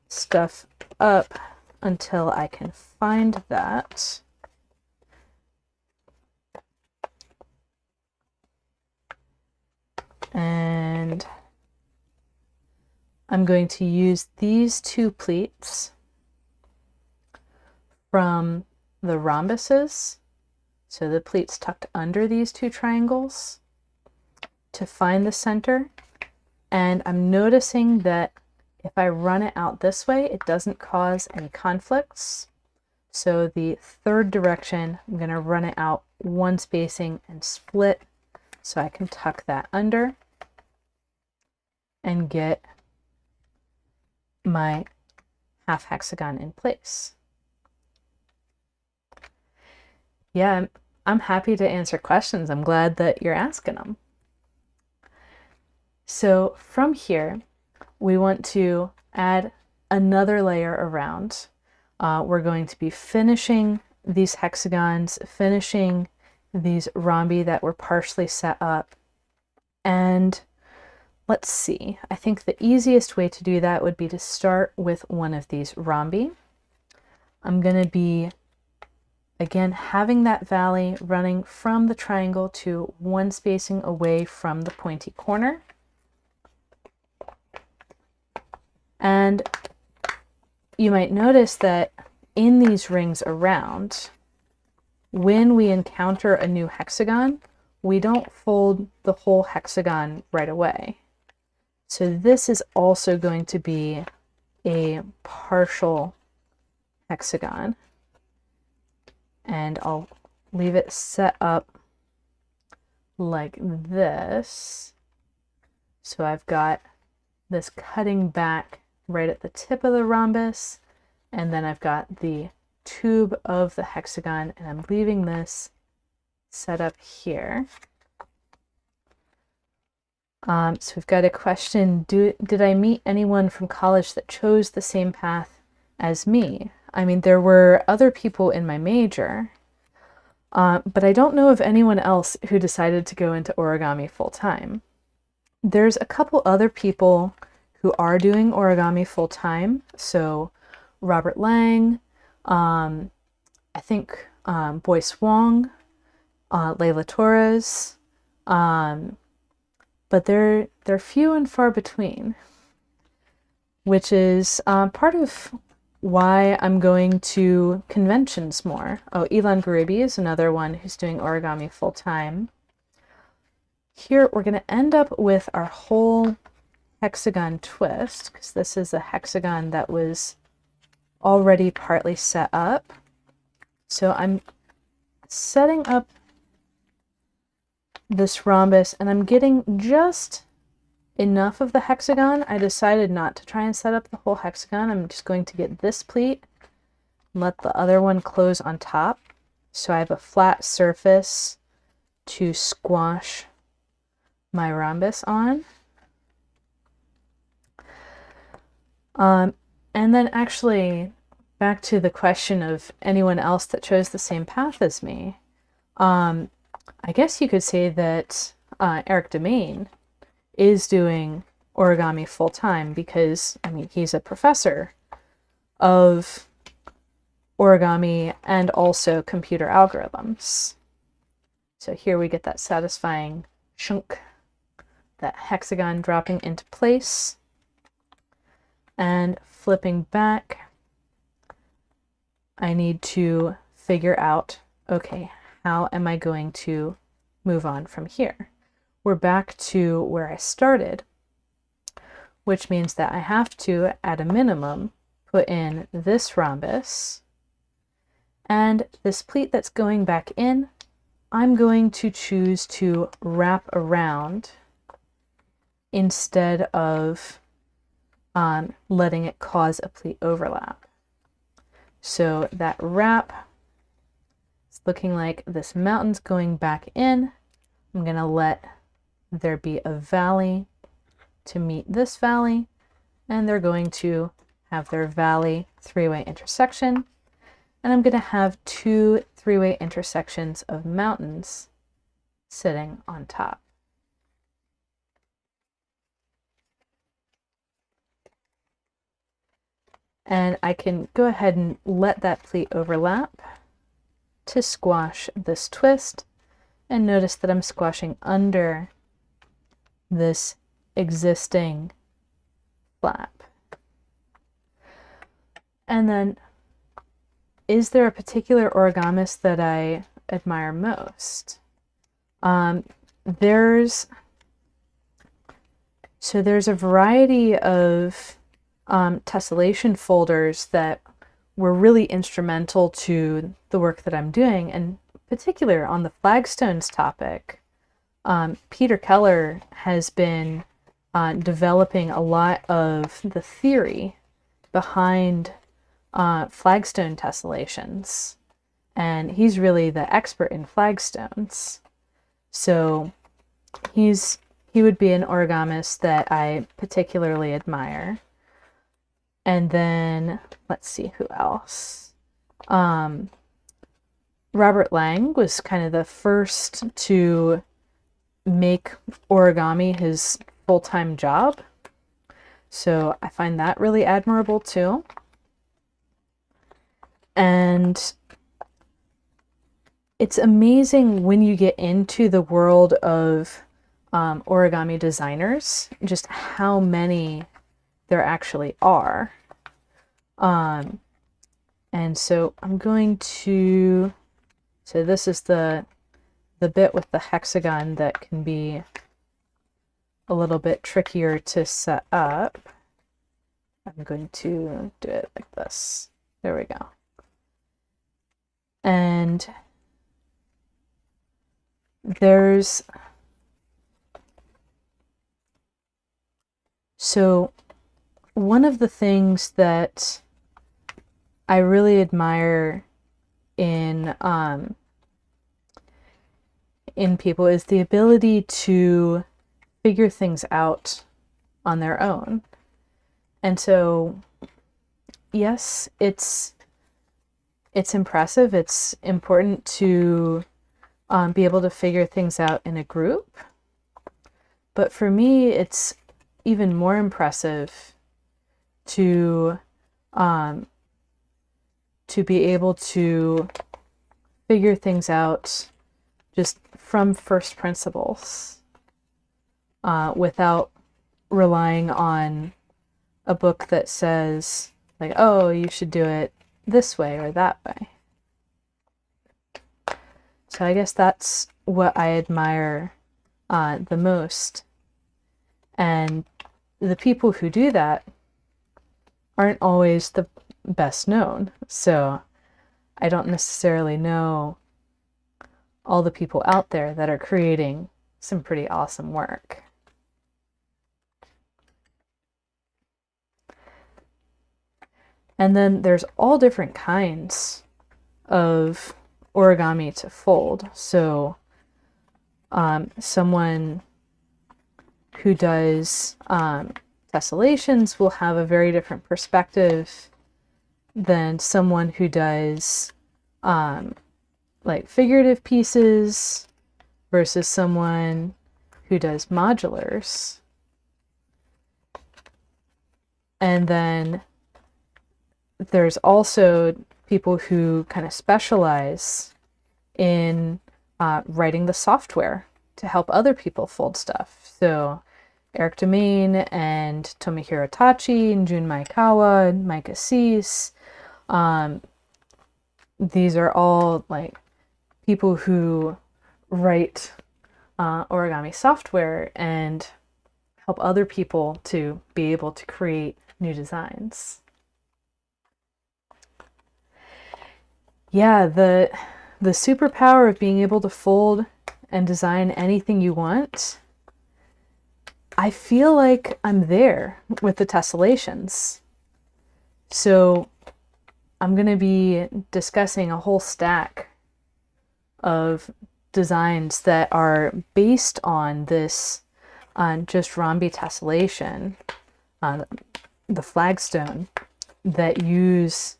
stuff up until I can find that. And I'm going to use these two pleats from the rhombuses, so the pleats tucked under these two triangles, to find the center. And I'm noticing that if I run it out this way, it doesn't cause any conflicts. So the third direction, I'm going to run it out one spacing and split, so I can tuck that under and get my half hexagon in place. Yeah, I'm happy to answer questions. I'm glad that you're asking them. So from here, we want to add another layer around. We're going to be finishing these hexagons, finishing these rhombi that were partially set up. And let's see, I think the easiest way to do that would be to start with one of these rhombi. I'm going to be, again, having that valley running from the triangle to one spacing away from the pointy corner. And you might notice that in these rings around, when we encounter a new hexagon, we don't fold the whole hexagon right away. So this is also going to be a partial hexagon. And I'll leave it set up like this. So I've got this cutting back right at the tip of the rhombus, and then I've got the tube of the hexagon, and I'm leaving this set up here. So we've got a question, did I meet anyone from college that chose the same path as me? I mean, there were other people in my major, but I don't know of anyone else who decided to go into origami full-time. There's a couple other people who are doing origami full-time. So Robert Lang, I think Boyce Wong, Layla Torres, but they're few and far between, which is part of why I'm going to conventions more. Oh, Ilan Garibi is another one who's doing origami full-time. Here we're going to end up with our whole hexagon twist, because this is a hexagon that was already partly set up. So I'm setting up this rhombus, and I'm getting just enough of the hexagon. I decided not to try and set up the whole hexagon. I'm just going to get this pleat and let the other one close on top, so I have a flat surface to squash my rhombus on. And then actually back to the question of anyone else that chose the same path as me. I guess you could say that Eric Demain is doing origami full-time because, I mean, he's a professor of origami and also computer algorithms. So here we get that satisfying chunk, that hexagon dropping into place. And flipping back, I need to figure out, okay, how am I going to move on from here? We're back to where I started, which means that I have to, at a minimum, put in this rhombus, and this pleat that's going back in, I'm going to choose to wrap around instead of letting it cause a pleat overlap. So that wrap is looking like this mountain's going back in. I'm going to let there be a valley to meet this valley, and they're going to have their valley three-way intersection, and I'm going to have two three-way intersections of mountains sitting on top. And I can go ahead and let that pleat overlap to squash this twist, and notice that I'm squashing under this existing flap. And then, is there a particular origamist that I admire most? There's a variety of tessellation folders that were really instrumental to the work that I'm doing, and particular on the flagstones topic. Peter Keller has been developing a lot of the theory behind flagstone tessellations, and he's really the expert in flagstones. So he would be an origamist that I particularly admire. And then let's see who else. Robert Lang was kind of the first to make origami his full-time job. So I find that really admirable too. And it's amazing when you get into the world of origami designers, just how many there actually are. And so I'm going to, so this is the bit with the hexagon that can be a little bit trickier to set up. I'm going to do it like this. There we go. And there's, so one of the things that I really admire in people is the ability to figure things out on their own. And so, yes, it's impressive. It's important to be able to figure things out in a group. But for me, it's even more impressive to be able to figure things out just from first principles, without relying on a book that says, like, oh, you should do it this way or that way. So I guess that's what I admire the most. And the people who do that aren't always the best known. So I don't necessarily know all the people out there that are creating some pretty awesome work. And then there's all different kinds of origami to fold. So someone who does tessellations will have a very different perspective than someone who does like figurative pieces versus someone who does modulars. And then there's also people who kind of specialize in writing the software to help other people fold stuff. So Eric Domain and Tomohiro Tachi and Jun Maekawa and Mike Assis. These are all like people who write origami software and help other people to be able to create new designs. Yeah, the superpower of being able to fold and design anything you want, I feel like I'm there with the tessellations. So I'm going to be discussing a whole stack of designs that are based on this, on just Rhombi tessellation, the Flagstone, that use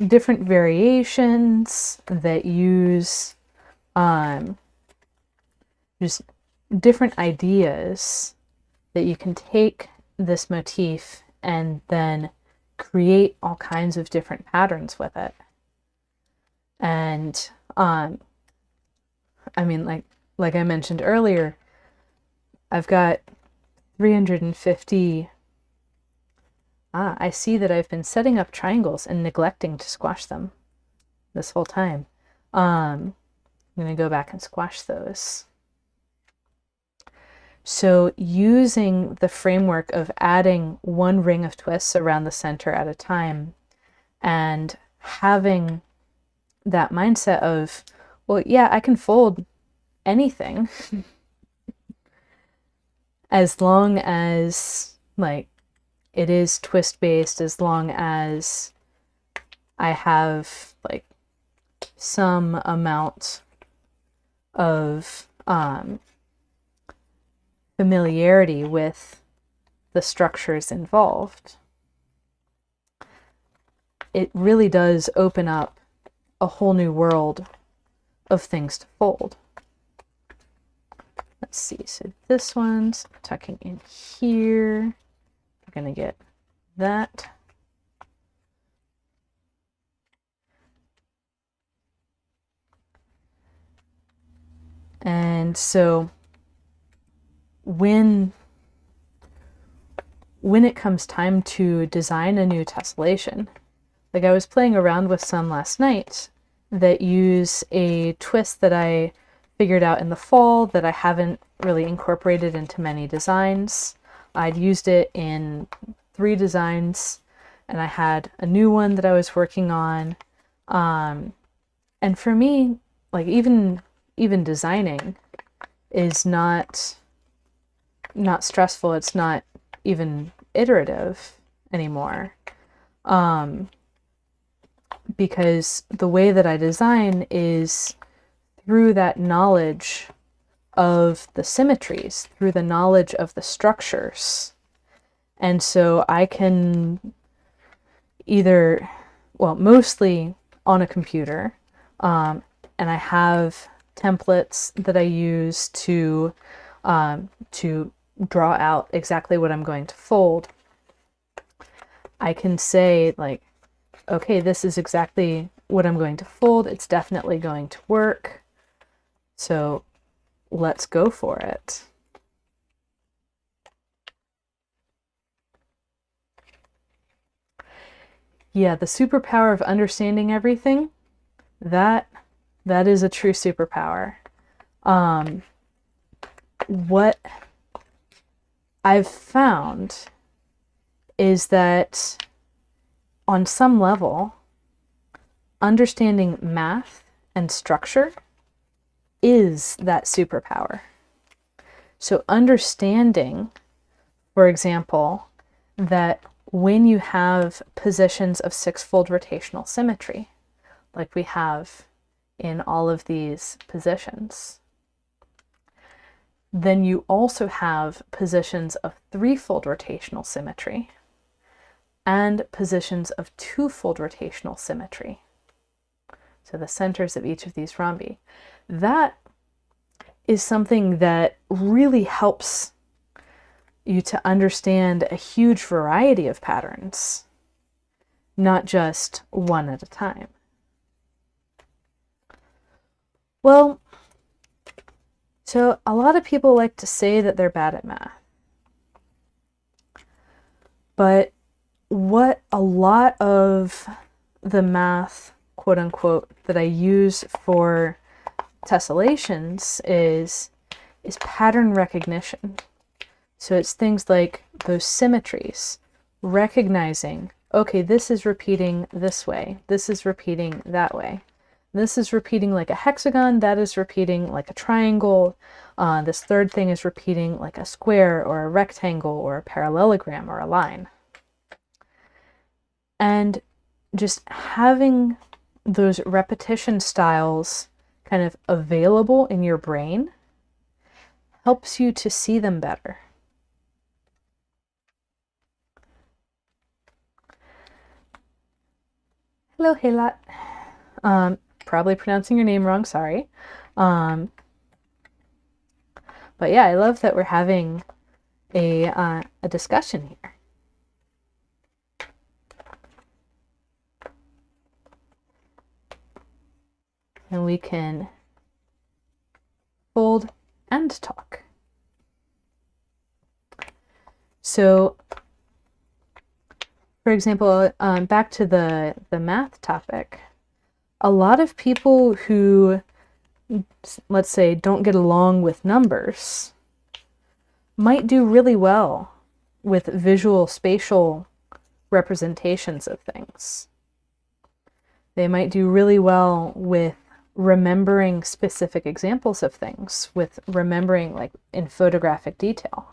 different variations, that use just different ideas that you can take this motif and then create all kinds of different patterns with it. And I mean, like I mentioned earlier, I've got 350. I see that I've been setting up triangles and neglecting to squash them this whole time. I'm going to go back and squash those. So using the framework of adding one ring of twists around the center at a time and having that mindset of, well, yeah, I can fold anything as long as like it is twist based, as long as I have like some amount of familiarity with the structures involved. It really does open up a whole new world of things to fold. Let's see, so this one's tucking in here. We're going to get that. And so when it comes time to design a new tessellation, like I was playing around with some last night that use a twist that I figured out in the fall that I haven't really incorporated into many designs. I'd used it in 3 designs, and I had a new one that I was working on. And for me, like even designing is not stressful. It's not even iterative anymore. because the way that I design is through that knowledge of the symmetries, through the knowledge of the structures. And so I can either, well, mostly on a computer, and I have templates that I use to draw out exactly what I'm going to fold. I can say like, okay, this is exactly what I'm going to fold. It's definitely going to work. So let's go for it. Yeah, the superpower of understanding everything, that is a true superpower. What I've found is that on some level, understanding math and structure is that superpower. So understanding, for example, that when you have positions of six-fold rotational symmetry, like we have in all of these positions, then you also have positions of three-fold rotational symmetry and positions of two-fold rotational symmetry. So the centers of each of these rhombi. That is something that really helps you to understand a huge variety of patterns, not just one at a time. Well, so a lot of people like to say that they're bad at math. But what a lot of the math, quote unquote, that I use for tessellations is pattern recognition. So it's things like those symmetries, recognizing, okay, this is repeating this way, this is repeating that way. This is repeating like a hexagon, that is repeating like a triangle, this third thing is repeating like a square or a rectangle or a parallelogram or a line. And just having those repetition styles kind of available in your brain helps you to see them better. Hello, Haylat. Probably pronouncing your name wrong, sorry. But yeah, I love that we're having a discussion here. And we can fold and talk. So, for example, back to the math topic, a lot of people who, let's say, don't get along with numbers might do really well with visual spatial representations of things. They might do really well with remembering specific examples of things, with remembering like in photographic detail.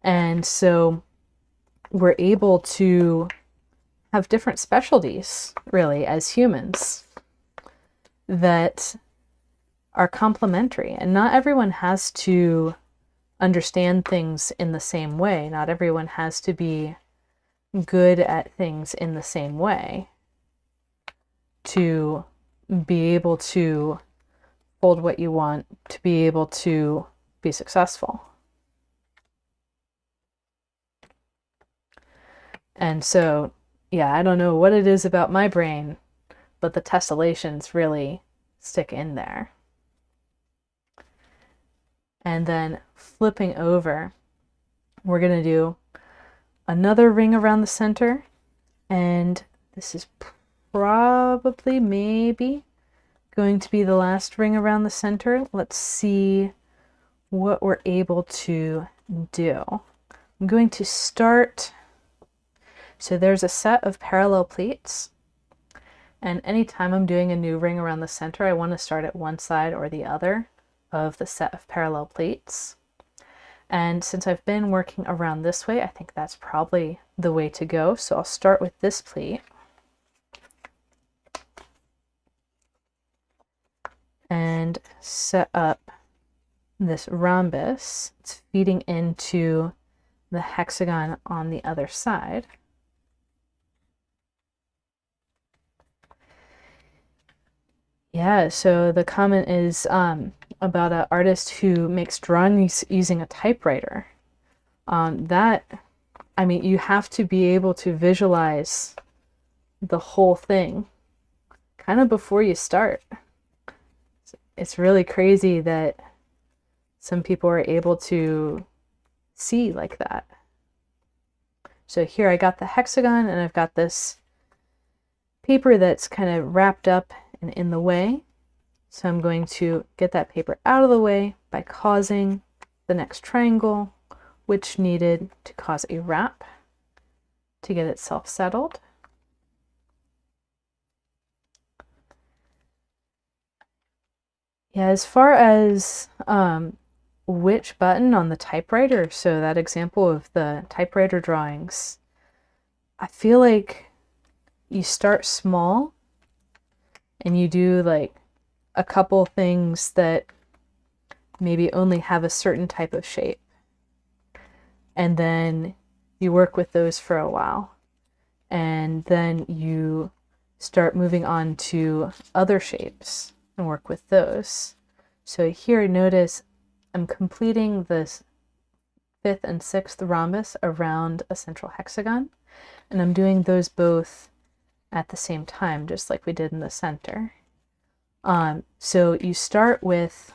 And so we're able to have different specialties, really, as humans that are complementary. And not everyone has to understand things in the same way. Not everyone has to be good at things in the same way to be able to fold what you want, to be able to be successful. And so, yeah, I don't know what it is about my brain, but the tessellations really stick in there. And then flipping over, we're going to do another ring around the center. And this is probably, maybe, going to be the last ring around the center. Let's see what we're able to do. I'm going to start. So there's a set of parallel pleats, and anytime I'm doing a new ring around the center, I want to start at one side or the other of the set of parallel pleats. And since I've been working around this way, I think that's probably the way to go. So I'll start with this pleat. set up this rhombus. It's feeding into the hexagon on the other side. Yeah, so the comment is about an artist who makes drawings using a typewriter. I mean, you have to be able to visualize the whole thing kind of before you start. It's really crazy that some people are able to see like that. So here I got the hexagon and I've got this paper that's kind of wrapped up and in the way. So I'm going to get that paper out of the way by causing the next triangle, which needed to cause a wrap to get itself settled. Yeah, as far as which button on the typewriter, so that example of the typewriter drawings, I feel like you start small and you do like a couple things that maybe only have a certain type of shape. And then you work with those for a while. And then you start moving on to other shapes and work with those. So here, notice I'm completing this 5th and 6th rhombus around a central hexagon. And I'm doing those both at the same time, just like we did in the center. So you start with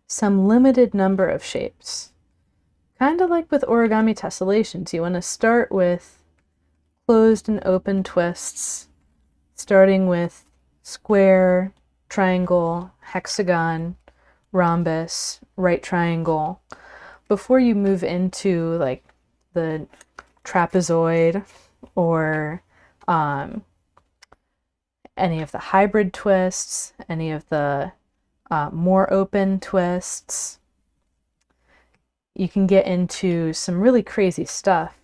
some limited number of shapes. Kind of like with origami tessellations, you want to start with closed and open twists, starting with square, triangle, hexagon, rhombus, right triangle, before you move into like the trapezoid or any of the hybrid twists, any of the more open twists. You can get into some really crazy stuff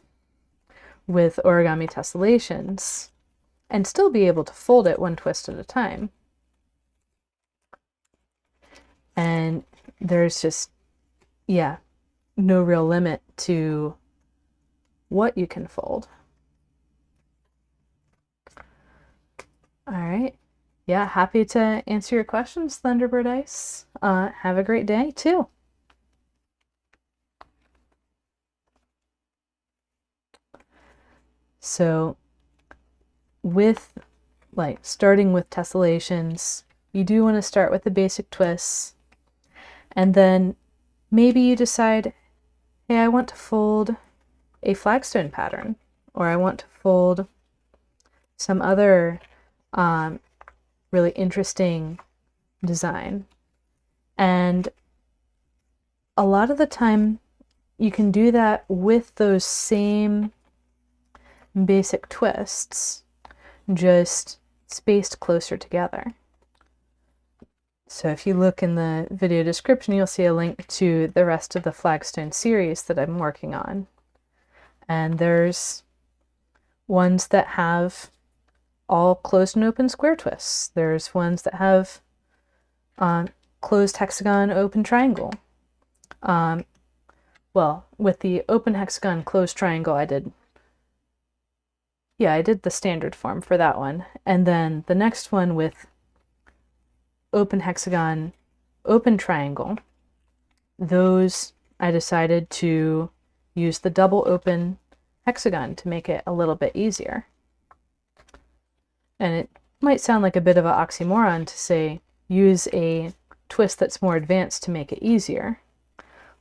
with origami tessellations and still be able to fold it one twist at a time. And there's just, yeah, no real limit to what you can fold. All right. Yeah, happy to answer your questions, Thunderbird Ice. Have a great day too. So with like starting with tessellations, you do want to start with the basic twists, and then maybe you decide, hey, I want to fold a flagstone pattern, or I want to fold some other really interesting design. And a lot of the time you can do that with those same basic twists, just spaced closer together. So if you look in the video description, you'll see a link to the rest of the Flagstone series that I'm working on. And there's ones that have all closed and open square twists. There's ones that have closed hexagon, open triangle. Well, with the open hexagon, closed triangle, I did the standard form for that one. And then the next one with open hexagon, open triangle, those I decided to use the double open hexagon to make it a little bit easier. And it might sound like a bit of an oxymoron to say use a twist that's more advanced to make it easier,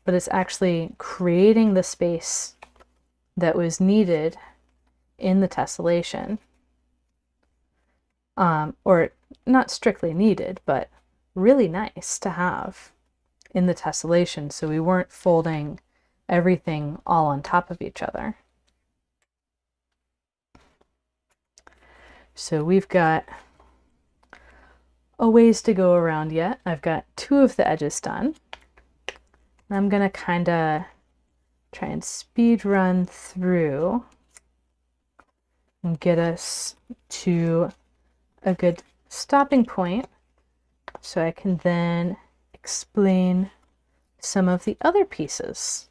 but it's actually creating the space that was needed in the tessellation, or not strictly needed, but really nice to have in the tessellation, so we weren't folding everything all on top of each other. So we've got a ways to go around yet. I've got 2 of the edges done. And I'm gonna kind of try and speed run through and get us to a good stopping point so I can then explain some of the other pieces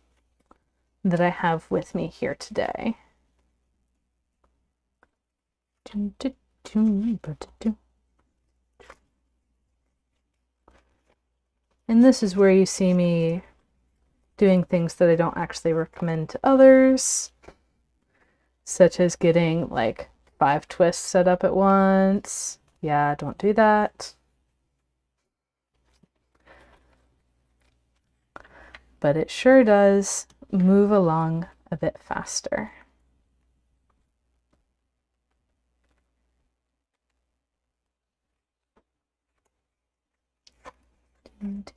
that I have with me here today. And this is where you see me doing things that I don't actually recommend to others, such as getting like 5 twists set up at once. Yeah, don't do that. But it sure does move along a bit faster. And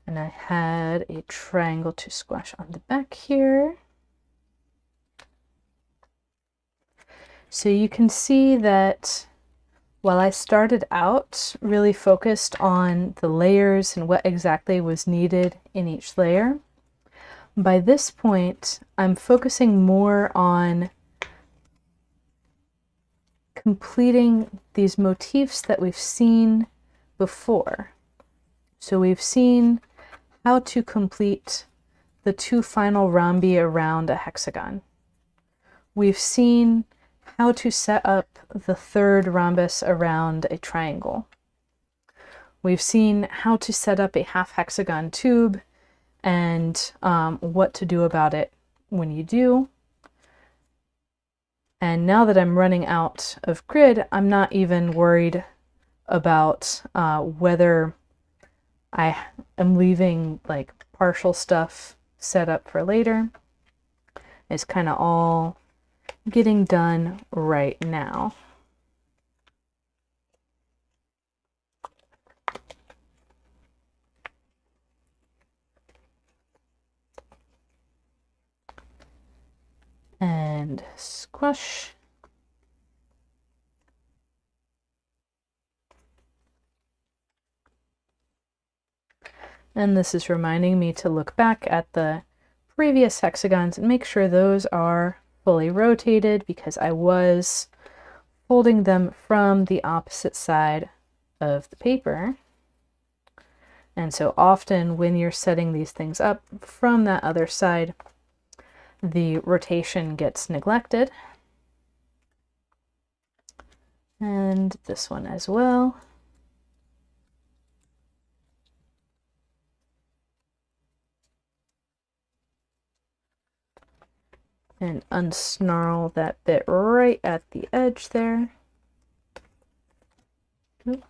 I had a triangle to squash on the back here. So you can see that while I started out really focused on the layers and what exactly was needed in each layer, by this point I'm focusing more on completing these motifs that we've seen before. So we've seen how to complete the 2 final rhombi around a hexagon. We've seen how to set up the 3rd rhombus around a triangle. We've seen how to set up a half hexagon tube and what to do about it when you do. And now that I'm running out of grid, I'm not even worried about whether I am leaving like partial stuff set up for later. It's kind of all getting done right now. And squash. And this is reminding me to look back at the previous hexagons and make sure those are fully rotated, because I was folding them from the opposite side of the paper. And so often when you're setting these things up from that other side, the rotation gets neglected. And this one as well. And unsnarl that bit right at the edge there. Oop.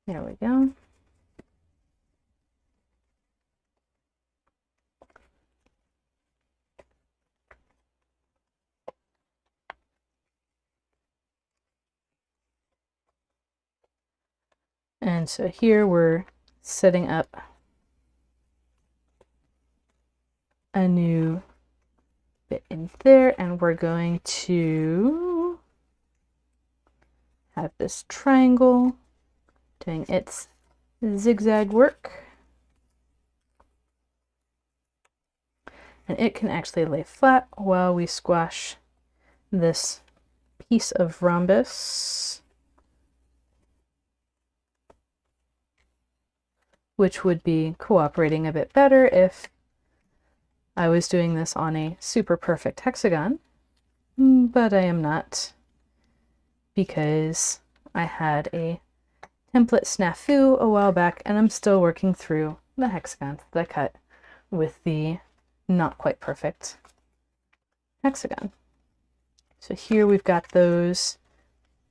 There we go. And so here we're setting up a new bit in there, and we're going to have this triangle doing its zigzag work. And it can actually lay flat while we squash this piece of rhombus, which would be cooperating a bit better if I was doing this on a super perfect hexagon, but I am not, because I had a template snafu a while back and I'm still working through the hexagons that I cut with the not quite perfect hexagon. So here we've got those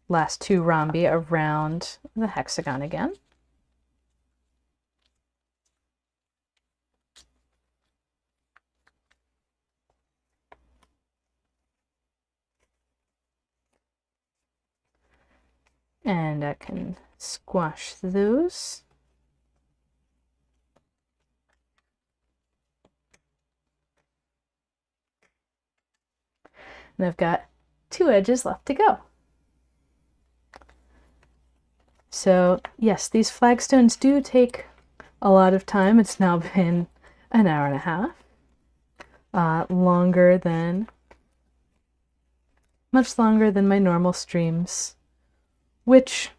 last 2 rhombi around the hexagon again. And I can squash those. And I've got 2 edges left to go. So yes, these flagstones do take a lot of time. It's now been an hour and a half, much longer than my normal streams, which,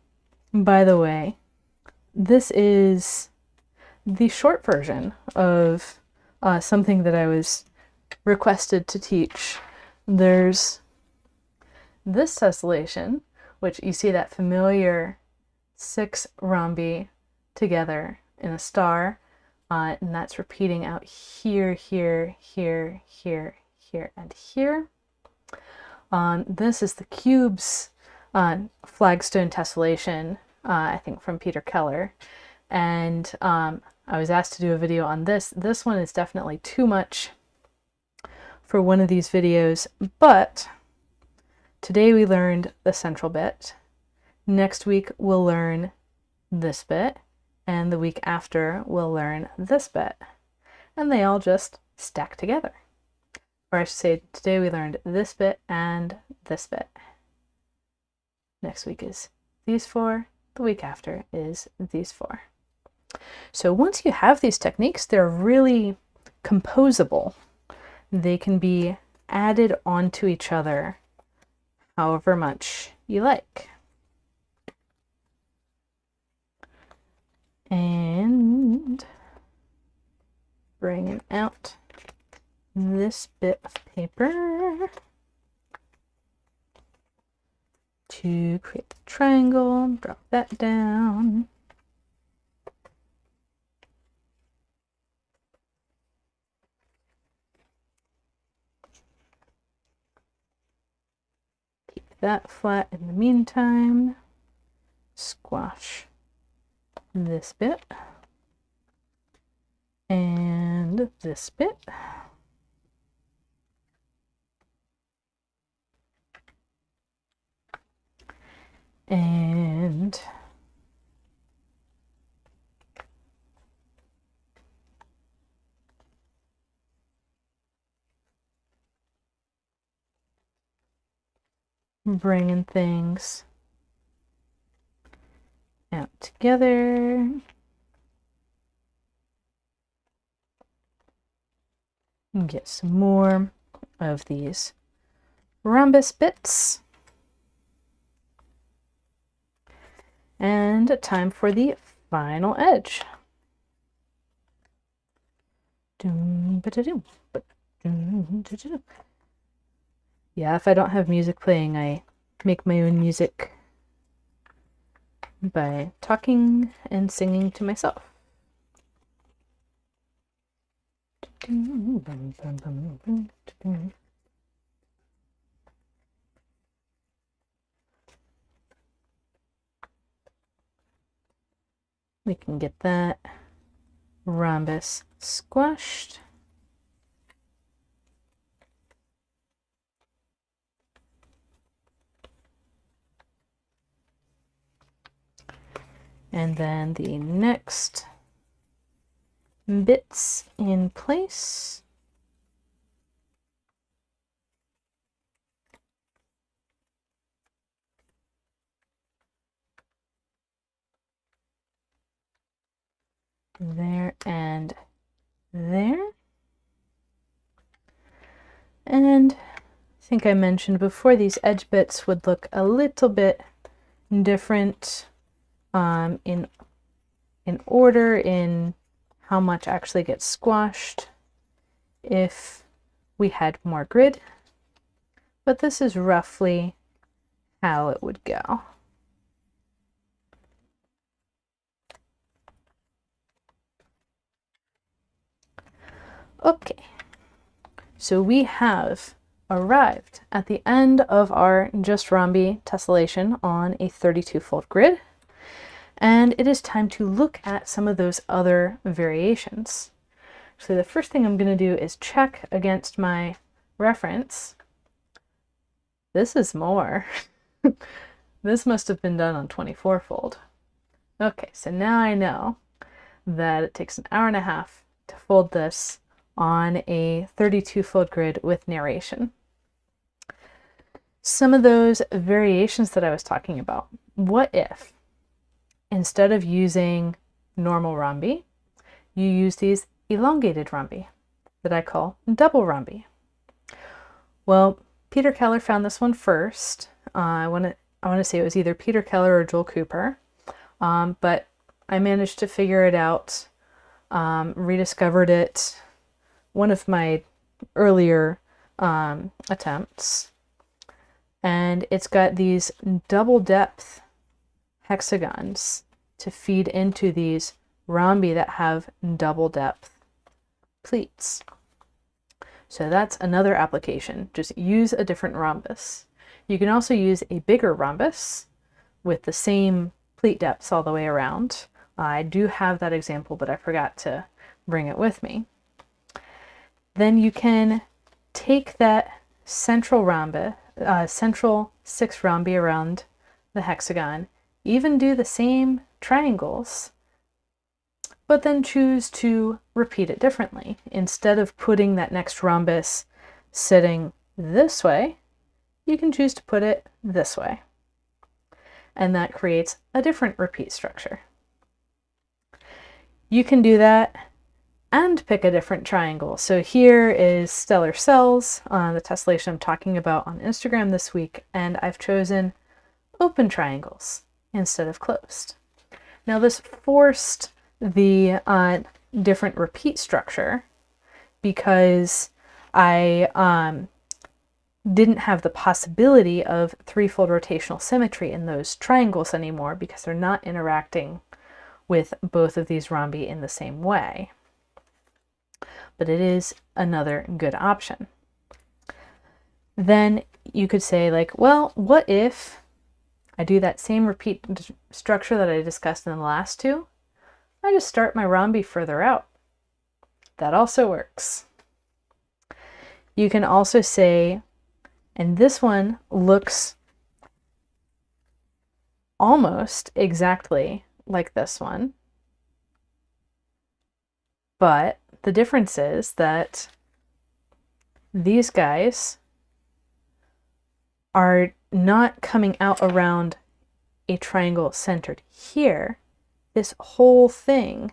by the way, this is the short version of something that I was requested to teach. There's this tessellation, which you see that familiar 6 rhombi together in a star, and that's repeating out here, here, here, here, here, and here. This is the cubes Flagstone tessellation, I think from Peter Keller, and I was asked to do a video on this. This one is definitely too much for one of these videos, but today we learned the central bit. Next week we'll learn this bit, and the week after we'll learn this bit, and they all just stack together. Or I should say, today we learned this bit and this bit. Next week is these 4, the week after is these 4. So once you have these techniques, they're really composable. They can be added onto each other however much you like. And bringing out this bit of paper to create the triangle, drop that down. Keep that flat in the meantime. Squash this bit and this bit. And bringing things out together. And get some more of these rhombus bits. And time for the final edge. Yeah, if I don't have music playing, I make my own music by talking and singing to myself. We can get that rhombus squashed. And then the next bits in place. There and there. And I think I mentioned before, these edge bits would look a little bit different in order, in how much actually gets squashed if we had more grid, but this is roughly how it would go. Okay, so we have arrived at the end of our just rhombi tessellation on a 32-fold grid, and it is time to look at some of those other variations. So the first thing I'm going to do is check against my reference. This is more. This must have been done on 24-fold. Okay, so now I know that it takes an hour and a half to fold this on a 32-fold grid with narration. Some of those variations that I was talking about. What if, instead of using normal rhombi, you use these elongated rhombi that I call double rhombi. Well, Peter Keller found this one first. I want to say it was either Peter Keller or Joel Cooper, but I managed to figure it out, rediscovered it, one of my earlier attempts, and it's got these double depth hexagons to feed into these rhombi that have double depth pleats. So that's another application. Just use a different rhombus. You can also use a bigger rhombus with the same pleat depths all the way around. I do have that example, but I forgot to bring it with me. Then you can take that central central 6 rhombi around the hexagon, even do the same triangles, but then choose to repeat it differently. Instead of putting that next rhombus sitting this way, you can choose to put it this way. And that creates a different repeat structure. You can do that and pick a different triangle. So here is stellar cells, the tessellation I'm talking about on Instagram this week, and I've chosen open triangles instead of closed. Now this forced the different repeat structure because I didn't have the possibility of threefold rotational symmetry in those triangles anymore because they're not interacting with both of these rhombi in the same way. But it is another good option. Then you could say, like, well, what if I do that same repeat structure that I discussed in the last two? I just start my rhombi further out. That also works. You can also say, and this one looks almost exactly like this one, but the difference is that these guys are not coming out around a triangle centered here. This whole thing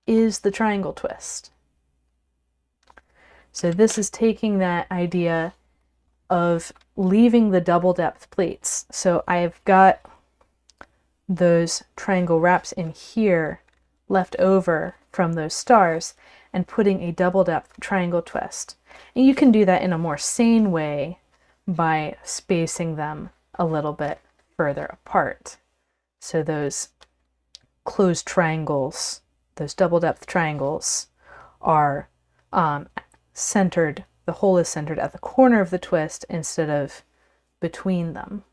is the triangle twist. So this is taking that idea of leaving the double depth pleats. So I've got those triangle wraps in here left over from those stars and putting a double depth triangle twist. And you can do that in a more sane way by spacing them a little bit further apart. So those closed triangles, those double depth triangles are centered, the hole is centered at the corner of the twist instead of between them.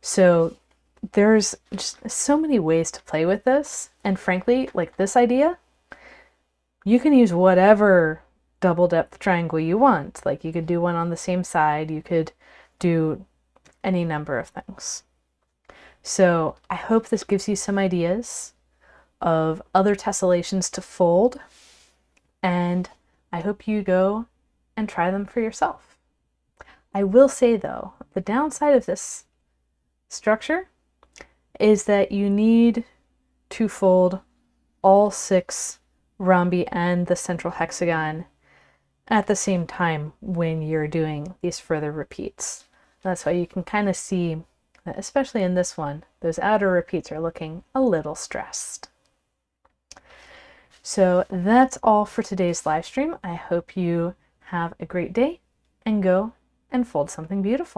So there's just so many ways to play with this. And frankly, like this idea, you can use whatever double depth triangle you want. Like you could do one on the same side, you could do any number of things. So I hope this gives you some ideas of other tessellations to fold, and I hope you go and try them for yourself. I will say though, the downside of this structure is that you need to fold all 6 rhombi and the central hexagon at the same time when you're doing these further repeats. That's why you can kind of see, especially in this one, those outer repeats are looking a little stressed. So that's all for today's live stream. I hope you have a great day and go and fold something beautiful.